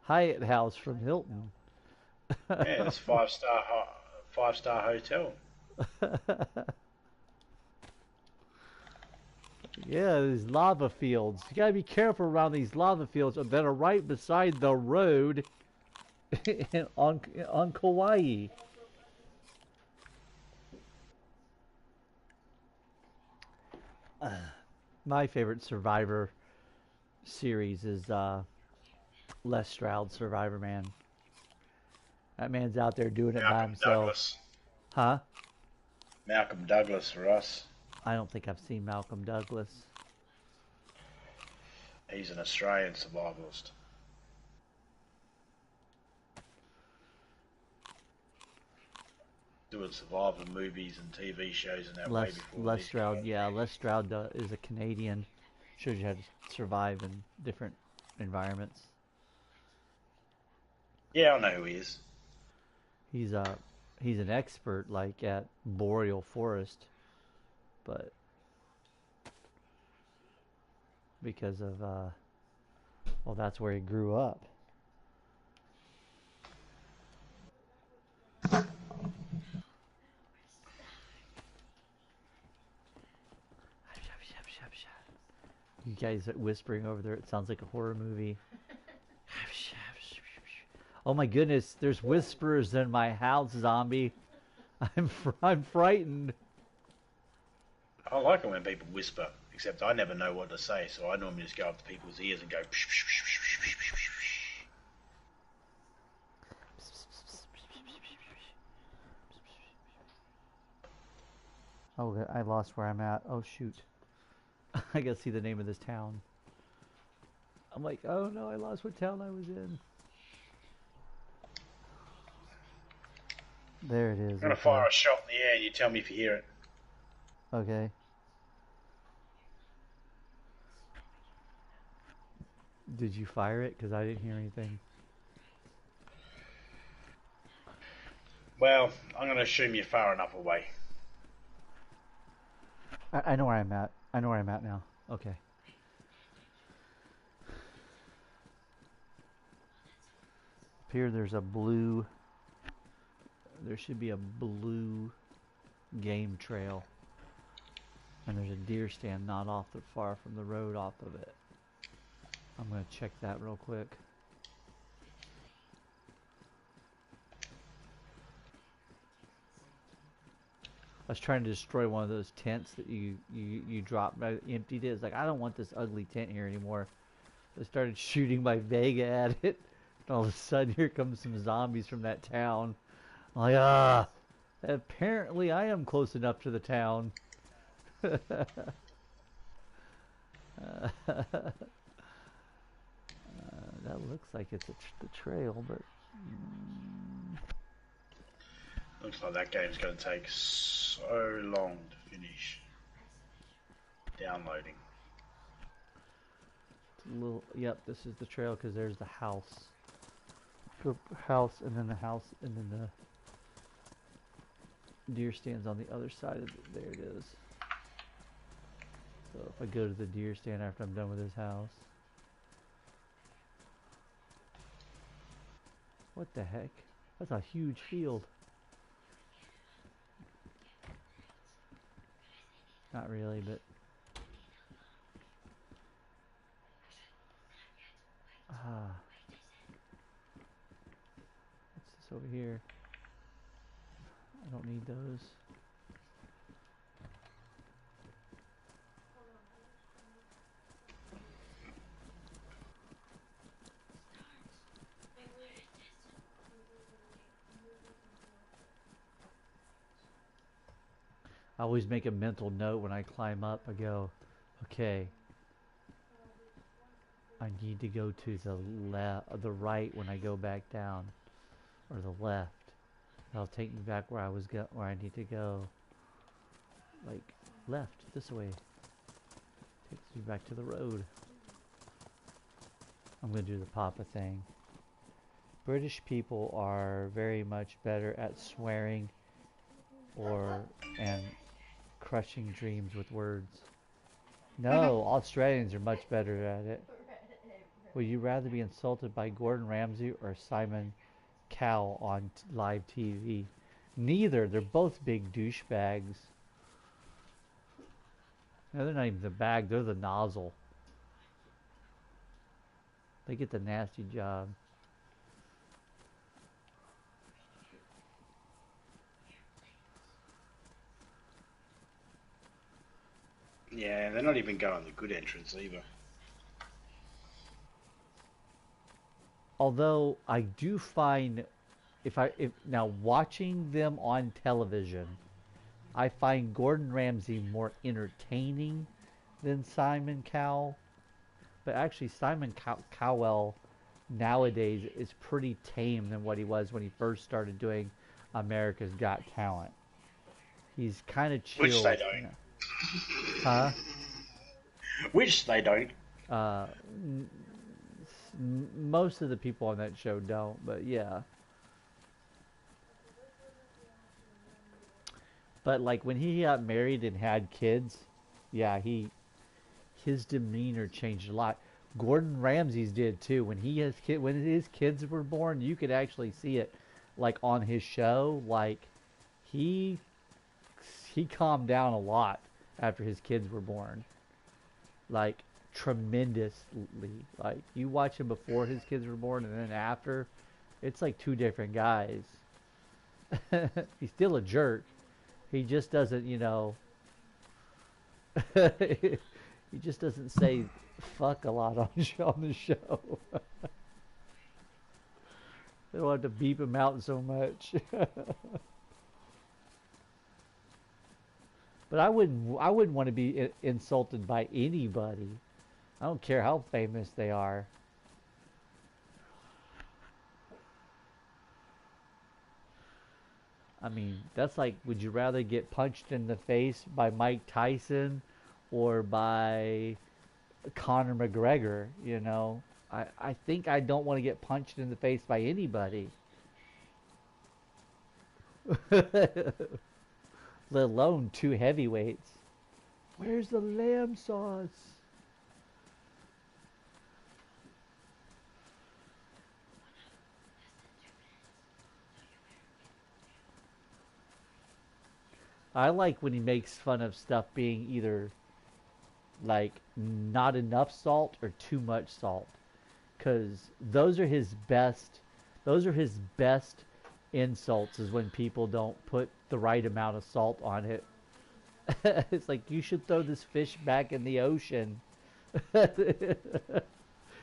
Hyatt house from Hilton." Yeah, this five star hotel. Yeah, these lava fields. You gotta be careful around these lava fields that are right beside the road on Kauai. My favorite Survivor series is Les Stroud's Survivor Man. That man's out there doing it by Malcolm himself. Douglas. Huh? Malcolm Douglas for us. I don't think I've seen Malcolm Douglas. He's an Australian survivalist. Doing survival movies and TV shows and that way before Les these Stroud, guys. yeah, Les Stroud is a Canadian. Shows you how to survive in different environments. Yeah, I know who he is. He's a he's an expert like at boreal forest, but because of well, that's where he grew up. You guys are whispering over there. It sounds like a horror movie. Oh my goodness, there's whispers in my house, zombie. I'm frightened. I like it when people whisper, except I never know what to say, so I normally just go up to people's ears and go. Psh, psh, psh, psh, psh, psh, psh. Oh, I lost where I'm at. Oh shoot. I gotta see the name of this town. I'm like, oh no, I lost what town I was in. There it is. I'm gonna Okay. fire a shot in the air and you tell me if you hear it. Okay. Did you fire it? Because I didn't hear anything. Well, I'm gonna assume you're far enough away. I know where I'm at. I know where I'm at now. Okay. Up here, there's a blue. There should be a blue game trail. And there's a deer stand not off the far from the road off of it. I'm gonna check that real quick. I was trying to destroy one of those tents that you dropped. I emptied it. It's like, I don't want this ugly tent here anymore. I started shooting my Vega at it. And all of a sudden, here comes some zombies from that town. I'm like, apparently I am close enough to the town. That looks like it's the trail, but... Looks like that game's gonna take so long to finish downloading. Little, yep, this is the trail because there's the house. Go house, and then the house, and then the deer stands on the other side of it. There it is. So if I go to the deer stand after I'm done with his house. What the heck? That's a huge field. Not really, but... What's this over here? I don't need those. I always make a mental note when I climb up. I go, okay, I need to go to the right when I go back down, or the left. That'll take me back where where I need to go. Like left, this way. Takes me back to the road. I'm gonna do the Papa thing. British people are very much better at swearing and crushing dreams with words. No, Australians are much better at it. Would you rather be insulted by Gordon Ramsay or Simon Cowell on live TV? Neither. They're both big douchebags. No, they're not even the bag. They're the nozzle. They get the nasty job. Yeah, they're not even going the good entrance either. Although I do find if now watching them on television, I find Gordon Ramsay more entertaining than Simon Cowell. But actually, Simon Cowell nowadays is pretty tame than what he was when he first started doing America's Got Talent. He's kind of chill. Which they don't. You know. Huh? Which they don't. Uh, most of the people on that show don't, but yeah. But like when he got married and had kids, yeah, his demeanor changed a lot. Gordon Ramsay's did too. When his kids were born, you could actually see it, like on his show. Like he calmed down a lot after his kids were born. Like tremendously. Like you watch him before his kids were born and then after, it's like two different guys. He's still a jerk. He just doesn't, he just doesn't say fuck a lot on the show. They don't have to beep him out so much. But I wouldn't want to be insulted by anybody. I don't care how famous they are. I mean, that's like, would you rather get punched in the face by Mike Tyson or by Conor McGregor? I think I don't want to get punched in the face by anybody. Let alone two heavyweights. Where's the lamb sauce? I like when he makes fun of stuff being either like not enough salt or too much salt, because those are his best. Those are his best insults, is when people don't put the right amount of salt on it. It's like, you should throw this fish back in the ocean because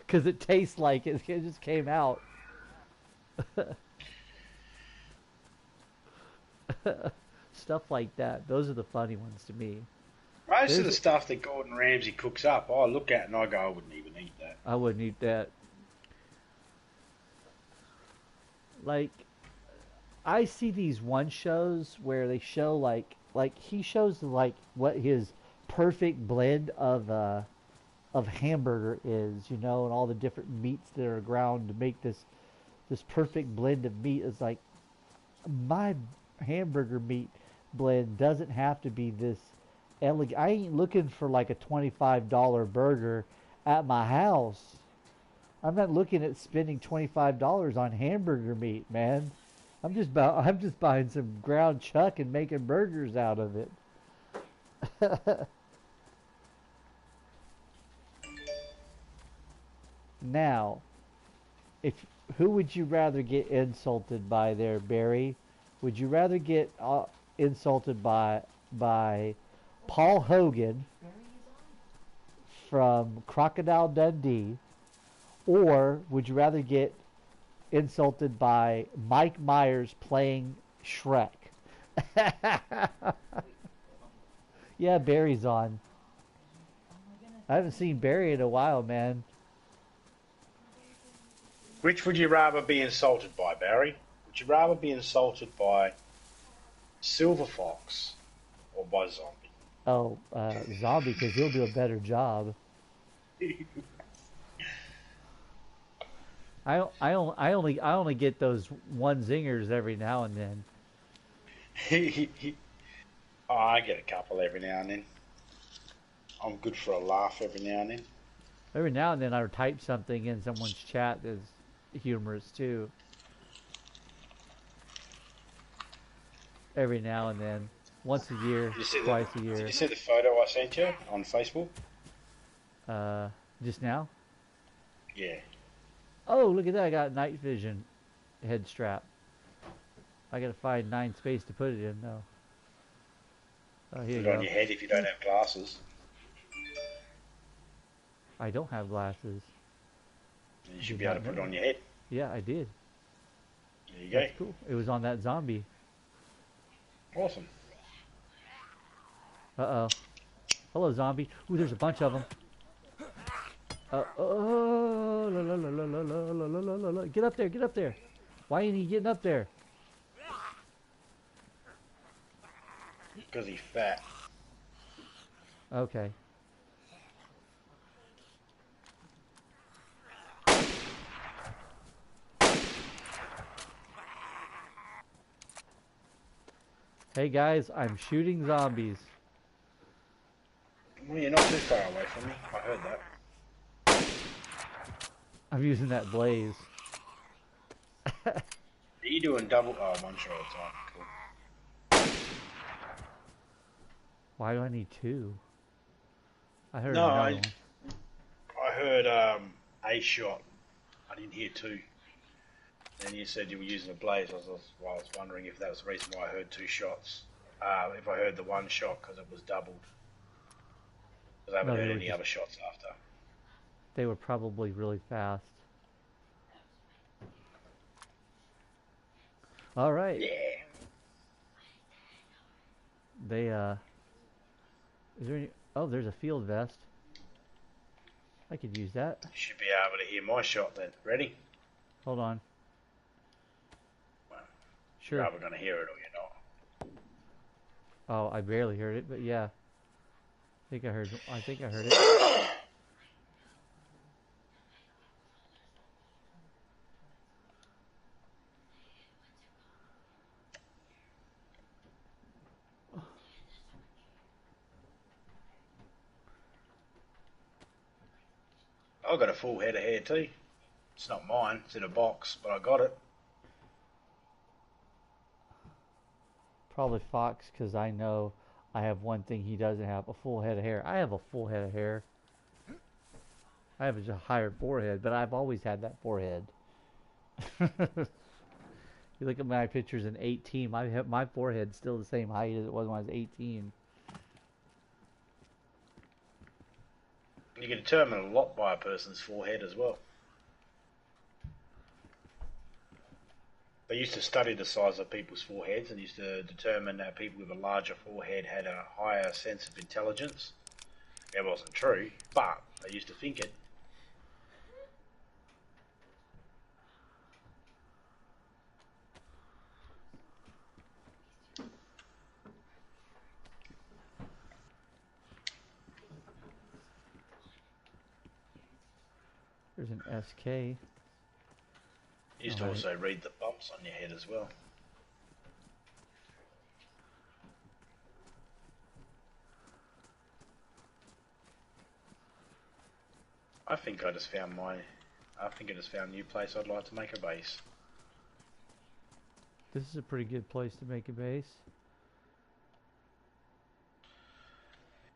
it tastes like it just came out. Stuff like that. Those are the funny ones to me. Most of the stuff that Gordon Ramsay cooks up, I look at and I go, I wouldn't even eat that. I wouldn't eat that. Like, I see these one shows where they show like he shows like what his perfect blend of hamburger is, and all the different meats that are ground to make this perfect blend of meat. Is like, my hamburger meat blend doesn't have to be this elegant. I ain't looking for like a $25 burger at my house. I'm not looking at spending $25 on hamburger meat, man. I'm just buying some ground chuck and making burgers out of it. Now, who would you rather get insulted by there, Barry? Would you rather get insulted by Paul Hogan from Crocodile Dundee, or would you rather get insulted by Mike Myers playing Shrek? Yeah, Barry's on. I haven't seen Barry in a while, man. Which would you rather be insulted by, Barry? Would you rather be insulted by Silver-Fox or by Zombie? Oh, Zombie, because he'll do a better job. I only get those one zingers every now and then. Oh, I get a couple every now and then. I'm good for a laugh every now and then. Every now and then I type something in someone's chat that's humorous too. Every now and then. Once a year, twice a Did year. you see the photo I sent you on Facebook? Uh, just now? Yeah. Oh, look at that. I got night vision head strap. I gotta find 9 space to put it in though. Oh, here Put you it on go. your head if you don't have glasses. I don't have glasses. You should Did be able not to put it know. on your head. Yeah, I did. There you go. That's cool. It was on that zombie. Awesome. Uh-oh. Hello, zombie. Ooh, there's a bunch of them. Oh, la, la, la, la, la, la, la, la, la, la. Get up there, get up there. Why ain't he getting up there? Because he's fat. Okay. Hey guys, I'm shooting zombies. Well, you're not too far away from me. I heard that. I'm using that blaze. Are you doing double? Oh, one shot at a time. Cool. Why do I need 2? I heard No, another one. I heard a shot. I didn't hear 2. And you said you were using a blaze. I was wondering if that was the reason why I heard 2 shots. If I heard the 1 shot because it was doubled. Because I haven't heard any other shots after. They were probably really fast. All right. Yeah. They is there any? Oh, there's a field vest. I could use that. You should be able to hear my shot then. Ready? Hold on. Well, Sure. you're either going to hear it or you're not. Oh, I barely heard it, but yeah. I think I heard it. I've got a full head of hair too. It's not mine. It's in a box, but I got it. Probably Fox, because I know I have one thing he doesn't have, a full head of hair. I have a full head of hair. I have a higher forehead, but I've always had that forehead. You look at my pictures in 18, my forehead's still the same height as it was when I was 18. You can determine a lot by a person's forehead as well. They used to study the size of people's foreheads and used to determine that people with a larger forehead had a higher sense of intelligence. It wasn't true, but they used to think it. There's an SK. Used to also read the bumps on your head as well. I think I just found a new place I'd like to make a base. This is a pretty good place to make a base.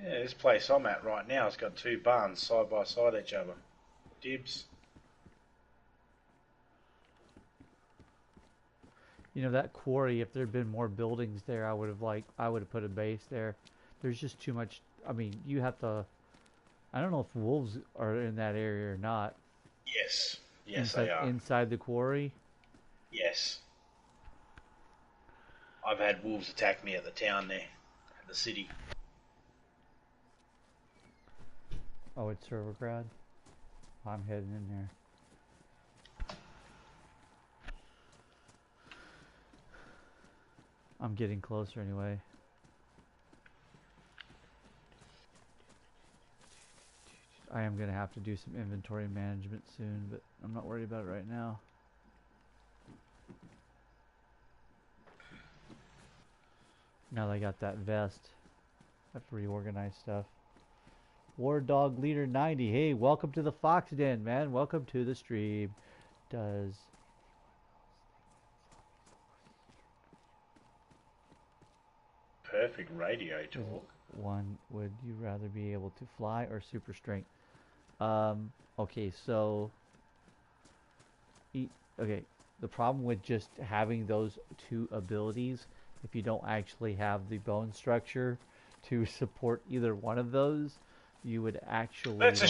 Yeah, this place I'm at right now has got 2 barns side by side each other. Dibs. You know, that quarry, if there had been more buildings there, I would have put a base there. There's just too much. I mean, you have to. I don't know if wolves are in that area or not. Yes. Yes, they are. Inside the quarry? Yes. I've had wolves attack me at the town there, at the city. Oh, it's Silver-Grad? I'm heading in there. I'm getting closer anyway. I am going to have to do some inventory management soon, but I'm not worried about it right now. Now that I got that vest, I have to reorganize stuff. War Dog Leader 90. Hey, welcome to the Fox Den, man. Welcome to the stream. Does Perfect radio talk. one would you rather be able to fly or super strength? Okay, so okay, the problem with just having those two abilities, if you don't actually have the bone structure to support either one of those, you would actually Let's like.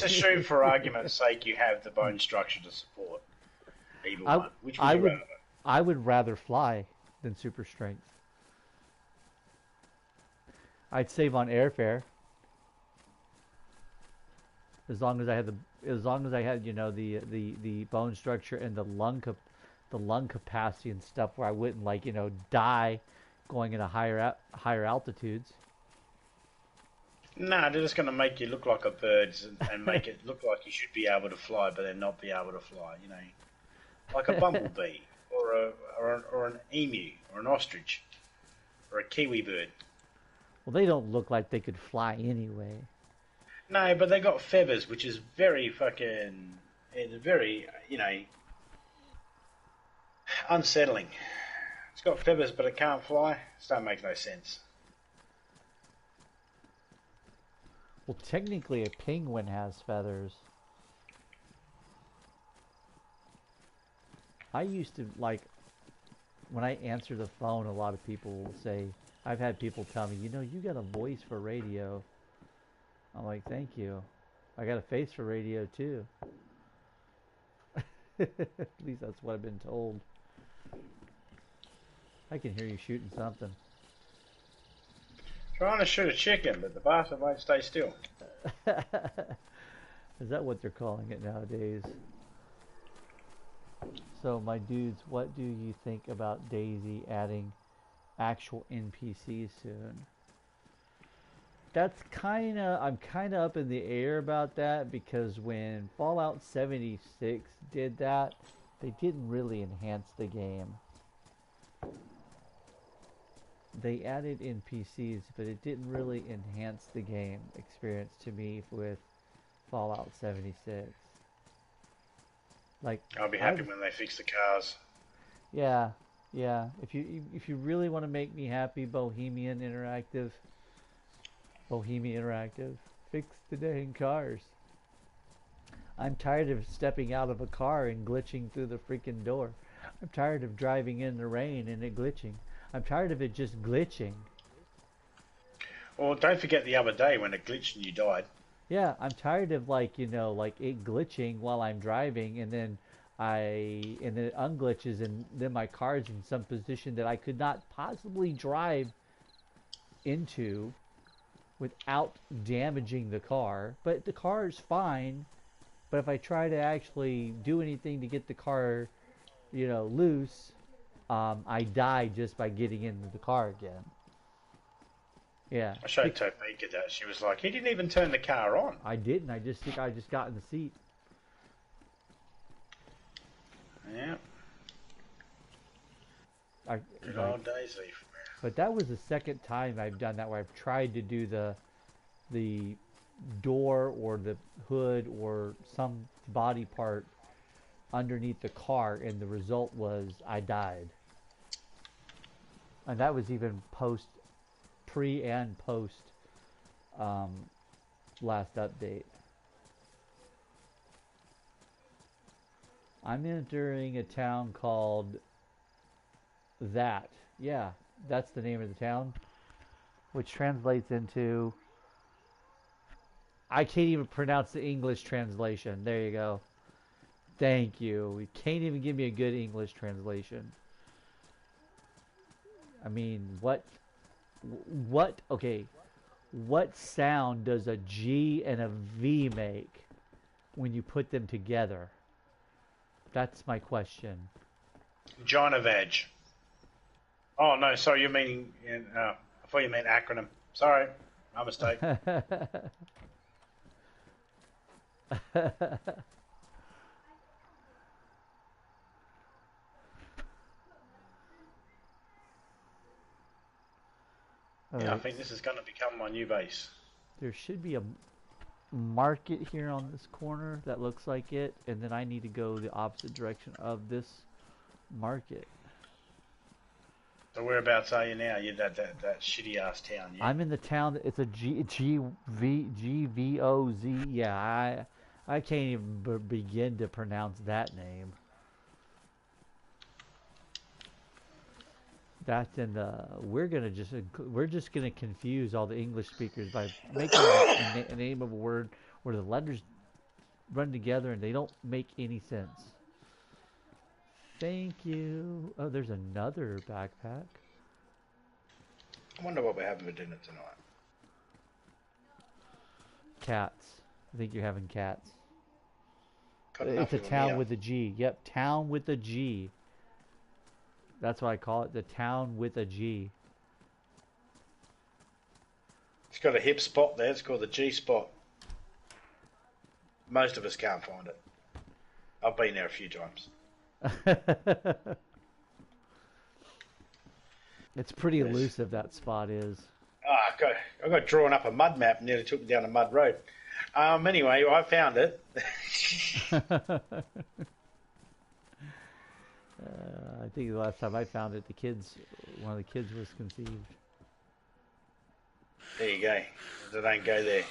assume for argument's sake you have the bone structure to support either I one. Which would I you would rather? I would rather fly than super strength. I'd save on airfare as long as I had the bone structure and the lung capacity and stuff where I wouldn't die going into higher altitudes. Nah, they're just going to make you look like a bird and make it look like you should be able to fly, but then not be able to fly. You know, like a bumblebee or an emu or an ostrich or a kiwi bird. Well, they don't look like they could fly anyway. No, but they got feathers, which is very fucking. It's very, unsettling. It's got feathers, but it can't fly. This don't make no sense. Well, technically, a penguin has feathers. I used to when I answer the phone, a lot of people will say, I've had people tell me, you got a voice for radio. I'm like, thank you. I got a face for radio too. At least that's what I've been told. I can hear you shooting something. Trying to shoot a chicken, but the bastard won't stay still. Is that what they're calling it nowadays? So, my dudes, what do you think about DayZ adding actual NPCs soon? I'm kind of up in the air about that because when Fallout 76 did that, they didn't really enhance the game. They added NPCs, but it didn't really enhance the game experience to me with Fallout 76. I'll be happy when they fix the cars. Yeah, yeah. If you really want to make me happy, Bohemian Interactive, fix the dang cars. I'm tired of stepping out of a car and glitching through the freaking door. I'm tired of driving in the rain and it glitching. I'm tired of it just glitching. Well, don't forget the other day when it glitched and you died. Yeah, I'm tired of it glitching while I'm driving and then it unglitches and then my car's in some position that I could not possibly drive into without damaging the car. But the car is fine. But if I try to actually do anything to get the car, loose, I die just by getting into the car again. Yeah. I showed Topeka that. She was like, he didn't even turn the car on. I didn't. I just got in the seat. Yeah. Good old DayZ. But that was the second time I've done that where I've tried to do the door or the hood or some body part underneath the car, and the result was I died. And that was even pre and post last update. I'm entering a town called That. Yeah, that's the name of the town, which translates into, I can't even pronounce the English translation. There you go. Thank you. You can't even give me a good English translation. I mean, okay, what sound does a G and a V make when you put them together? That's my question. Jonovag. Oh, no, sorry, you mean... I thought you meant acronym. Sorry, my mistake. Yeah, I think this is going to become my new base. There should be a... market here on this corner that looks like it, and then I need to go the opposite direction of this market. So whereabouts are you now? You that shitty ass town, yeah. I'm in the town. It's a G V O Z. Yeah, I can't even begin to pronounce that name. That's in the. We're just gonna confuse all the English speakers by making a name of a word where the letters run together and they don't make any sense. Thank you. Oh, there's another backpack. I wonder what we're having for dinner tonight. Cats. I think you're having cats. Got It's a nothing on town here. with a G. Yep, town with a G. That's what I call it, the town with a G. It's got a hip spot there. It's called the G spot. Most of us can't find it. I've been there a few times. It's pretty elusive, that spot is. I got drawn up a mud map and nearly took me down a mud road. Anyway, I found it. I think the last time I found it, one of the kids was conceived. There you go. So don't go there.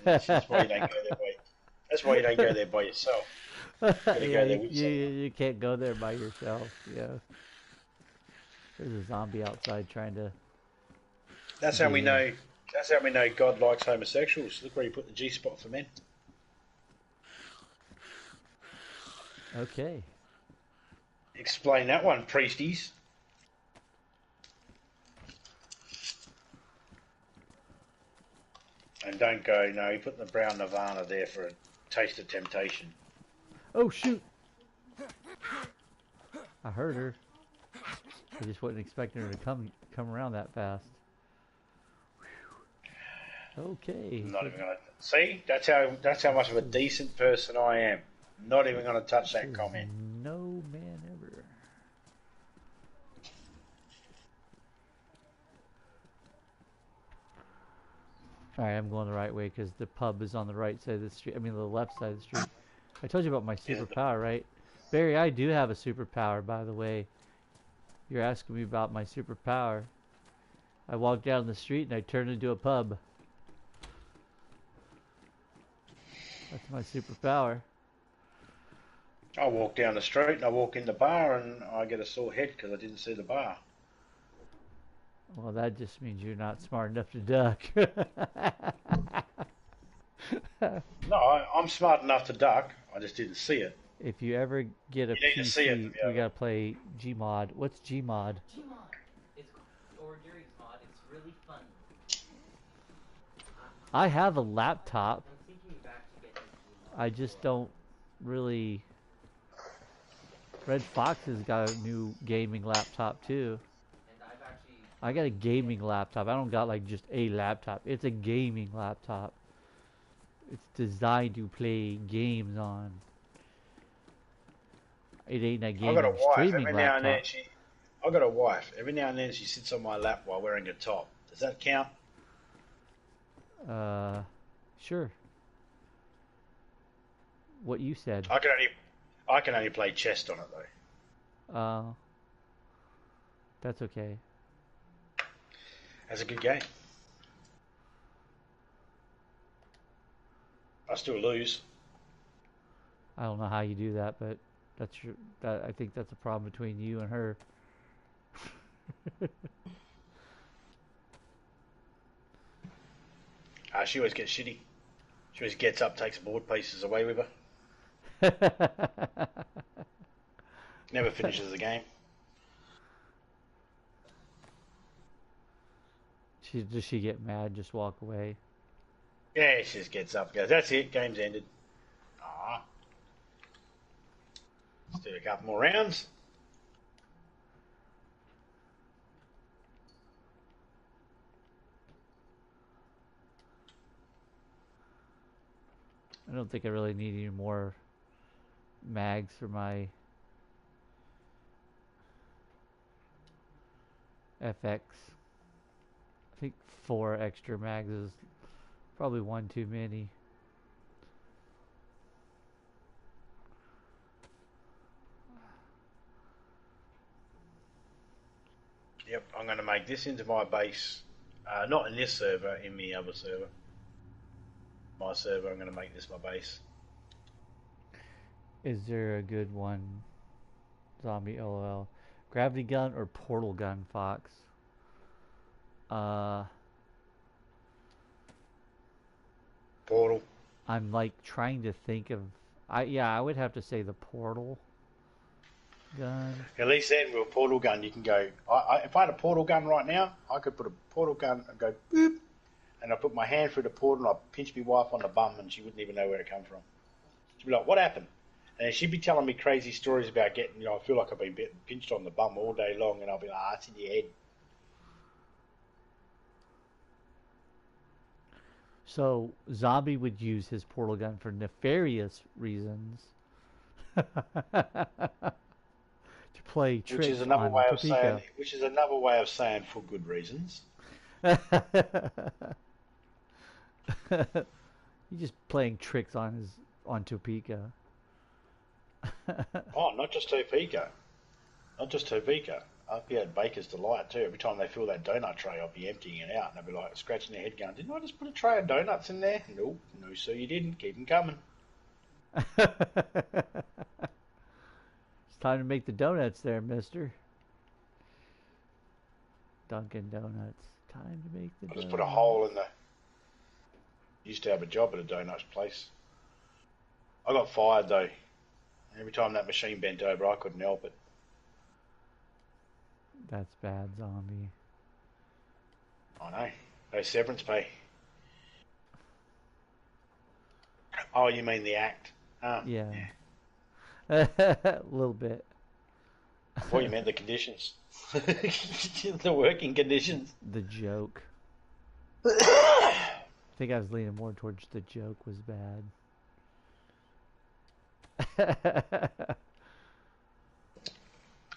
That's why you don't go there that's why you don't go there by yourself. Yeah, you can't go there by yourself. Yeah. There's a zombie outside trying to. That's how we know. That's how we know God likes homosexuals. Look where you put the G spot for men. Okay. Explain that one, priesties. And don't go. No, you put the brown Nirvana there for a taste of temptation. Oh shoot! I heard her. I just wasn't expecting her to come around that fast. Whew. Okay. I'm not even gonna see. That's how much of a decent person I am. Not even gonna touch that comment. No man ever. Alright, I'm going the right way because the pub is on the right side of the street. I mean, the left side of the street. I told you about my superpower, right? Barry, I do have a superpower, by the way. You're asking me about my superpower. I walk down the street and I turn into a pub. That's my superpower. I walk down the street and I walk in the bar and I get a sore head because I didn't see the bar. Well, that just means you're not smart enough to duck. No, I'm smart enough to duck. I just didn't see it. If you ever get a You need to see it to PC, be we able- gotta play Gmod. What's Gmod? Gmod. Or Gary's mod. It's really fun. I have a laptop. I'm thinking back to getting Gmod. I just don't really. Red Fox has got a new gaming laptop too. And I've actually. I got a gaming laptop. I don't got like just a laptop. It's a gaming laptop. It's designed to play games on. It ain't a I gaming got a wife. streaming Every now and then laptop. I got a wife. Every now and then she sits on my lap while wearing a top. Does that count? Sure. What you said. I can only play chess on it though. That's okay. That's a good game. I still lose. I don't know how you do that, but I think that's a problem between you and her. She always gets shitty. She always gets up, takes board pieces away with her. Never finishes the game. Does she get mad and just walk away? Yeah, she just gets up, goes, that's it, game's ended. Ah. Let's do a couple more rounds. I don't think I really need any more mags for my FX. I think 4 extra mags is probably one too many. to make this into my base. Not in this server, in the other server. My server, I'm going to make this my base. Is there a good one? Zombie LOL. Gravity gun or portal gun, Fox? Portal. I'm like trying to think of. I would have to say the portal gun. At least then with a portal gun, you can go. If I had a portal gun right now, I could put a portal gun and go boop, and I put my hand through the portal and I pinch my wife on the bum, and she wouldn't even know where it come from. She'd be like, "What happened?" And she'd be telling me crazy stories about getting. I feel like I've been pinched on the bum all day long, and I'll be like, "It's in your head." So Zombie would use his portal gun for nefarious reasons. To play tricks Which is another on way of Topeka. saying. Which is another way of saying for good reasons. You're just playing tricks on Topeka. Oh, not just Topeka. Not just Topeka. I'd be at Baker's Delight too. Every time they fill that donut tray, I'd be emptying it out, and I'd be like scratching their head, going, "Didn't I just put a tray of donuts in there?" Nope, no, sir, you didn't. Keep them coming. It's time to make the donuts there, mister. Dunkin' Donuts. Time to make the I donuts. just put a hole in the. Used to have a job at a donuts place. I got fired though. Every time that machine bent over, I couldn't help it. That's bad, Zombie. I know. No severance pay. Oh, you mean the act? Yeah. A little bit. Well, you meant the conditions. The working conditions. The joke. I think I was leaning more towards the joke was bad.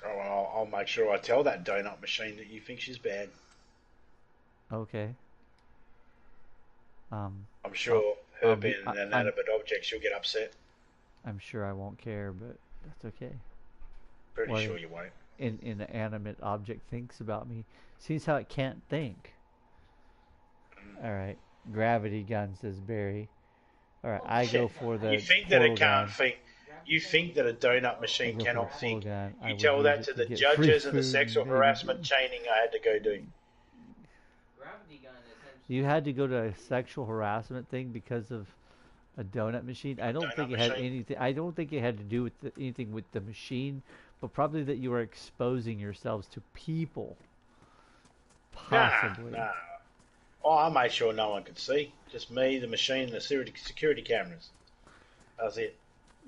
Oh, well, I'll make sure I tell that donut machine that you think she's bad. Okay. I'm sure her being an I'm inanimate object, she'll get upset. sure I won't care, but that's okay. Pretty What sure you won't. An inanimate object thinks about me. Seems how it can't think. Alright. Gravity gun, says Barry. Alright, I go for the You think that it portal can't think. You think that a donut machine I go for cannot a think. portal gun. I You would tell use that it to to the get judges free and the food, sexual baby. harassment training I had to go do. Gravity gun essentially. You had to go to a sexual harassment thing because of a donut machine. I don't Donut think it had machine? anything. I don't think it had to do with anything with the machine, but probably that you were exposing yourselves to people. Possibly. Nah. Oh, I made sure no one could see. Just me, the machine, and the security cameras. That's it.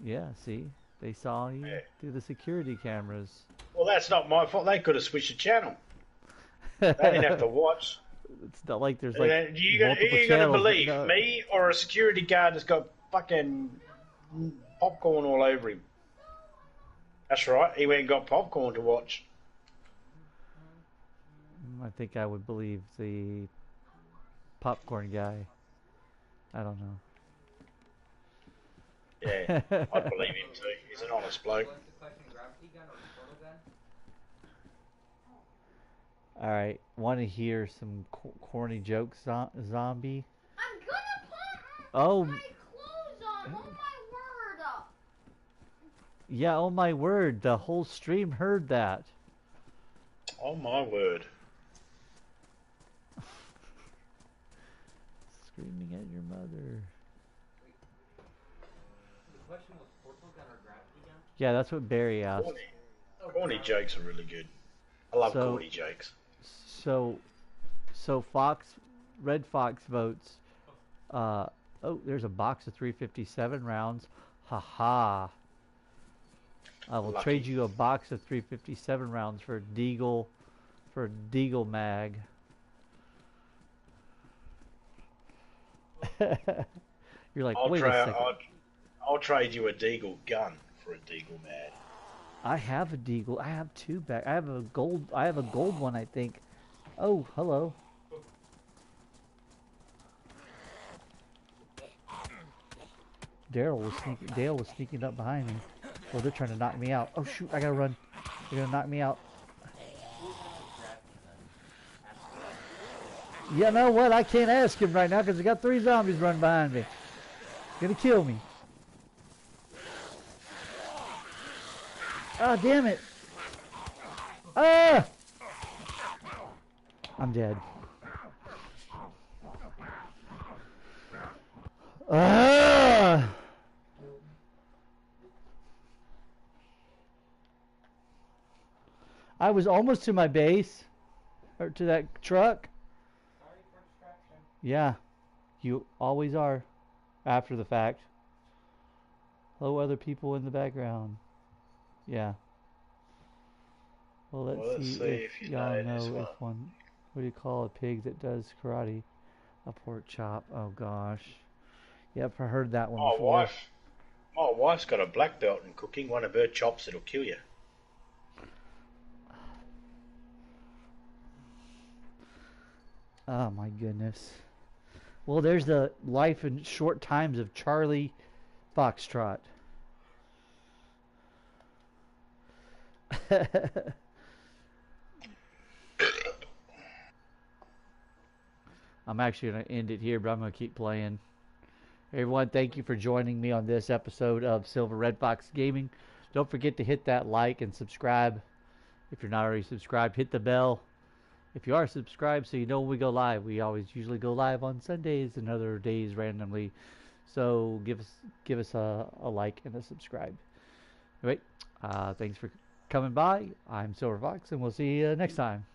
Yeah. See, they saw you Yeah. through the security cameras. Well, that's not my fault. They could have switched the channel. They didn't have to watch. It's not like there's like Who you going multiple to channels. believe? No. Me or a security guard that's got fucking popcorn all over him? That's right. He went and got popcorn to watch. I think I would believe the popcorn guy. I don't know. Yeah, I'd believe him too. He's an honest bloke. What's the question? Gravity gun or portal gun? All right, want to hear some corny jokes, Zombie? I'm gonna put Oh, my clothes on. Oh my word! yeah, oh my word, the whole stream heard that. Oh my word. Screaming at your mother. The question was portal gun or gravity gun? Yeah, that's what Barry asked. Corny jokes are really good. I love So- corny jokes. So Red Fox votes. Oh, there's a box of 357 rounds. Haha. I will Lucky. trade you a box of 357 rounds for a Deagle mag. You're like, wait a second. I'll trade you a Deagle gun for a Deagle mag. I have a Deagle. I have two back. I have a gold one, I think. Oh, hello. Dale was sneaking up behind me. Oh, they're trying to knock me out. Oh shoot, I gotta run. They're gonna knock me out. You know what? I can't ask him right now because I got 3 zombies running behind me. Gonna kill me. Oh, damn it. Ah! I'm dead. Ah! I was almost to my base. Or to that truck. Sorry for distraction. Yeah. You always are. After the fact. Hello, other people in the background. Yeah. Well, let's see if you y'all know this know one. if one. What do you call a pig that does karate? A pork chop. Oh gosh. Yep, I heard that one My before. wife's got a black belt in cooking. One of her chops that'll kill you. Oh my goodness. Well, there's the life and short times of Charlie Foxtrot. I'm actually going to end it here, but I'm going to keep playing. Everyone, thank you for joining me on this episode of Silver-FoxGaming. Don't forget to hit that like and subscribe. If you're not already subscribed, hit the bell. If you are subscribed, so you know when we go live. We always usually go live on Sundays and other days randomly. So give us a like and a subscribe. All right. Thanks for coming by. I'm Silver Fox, and we'll see you next time.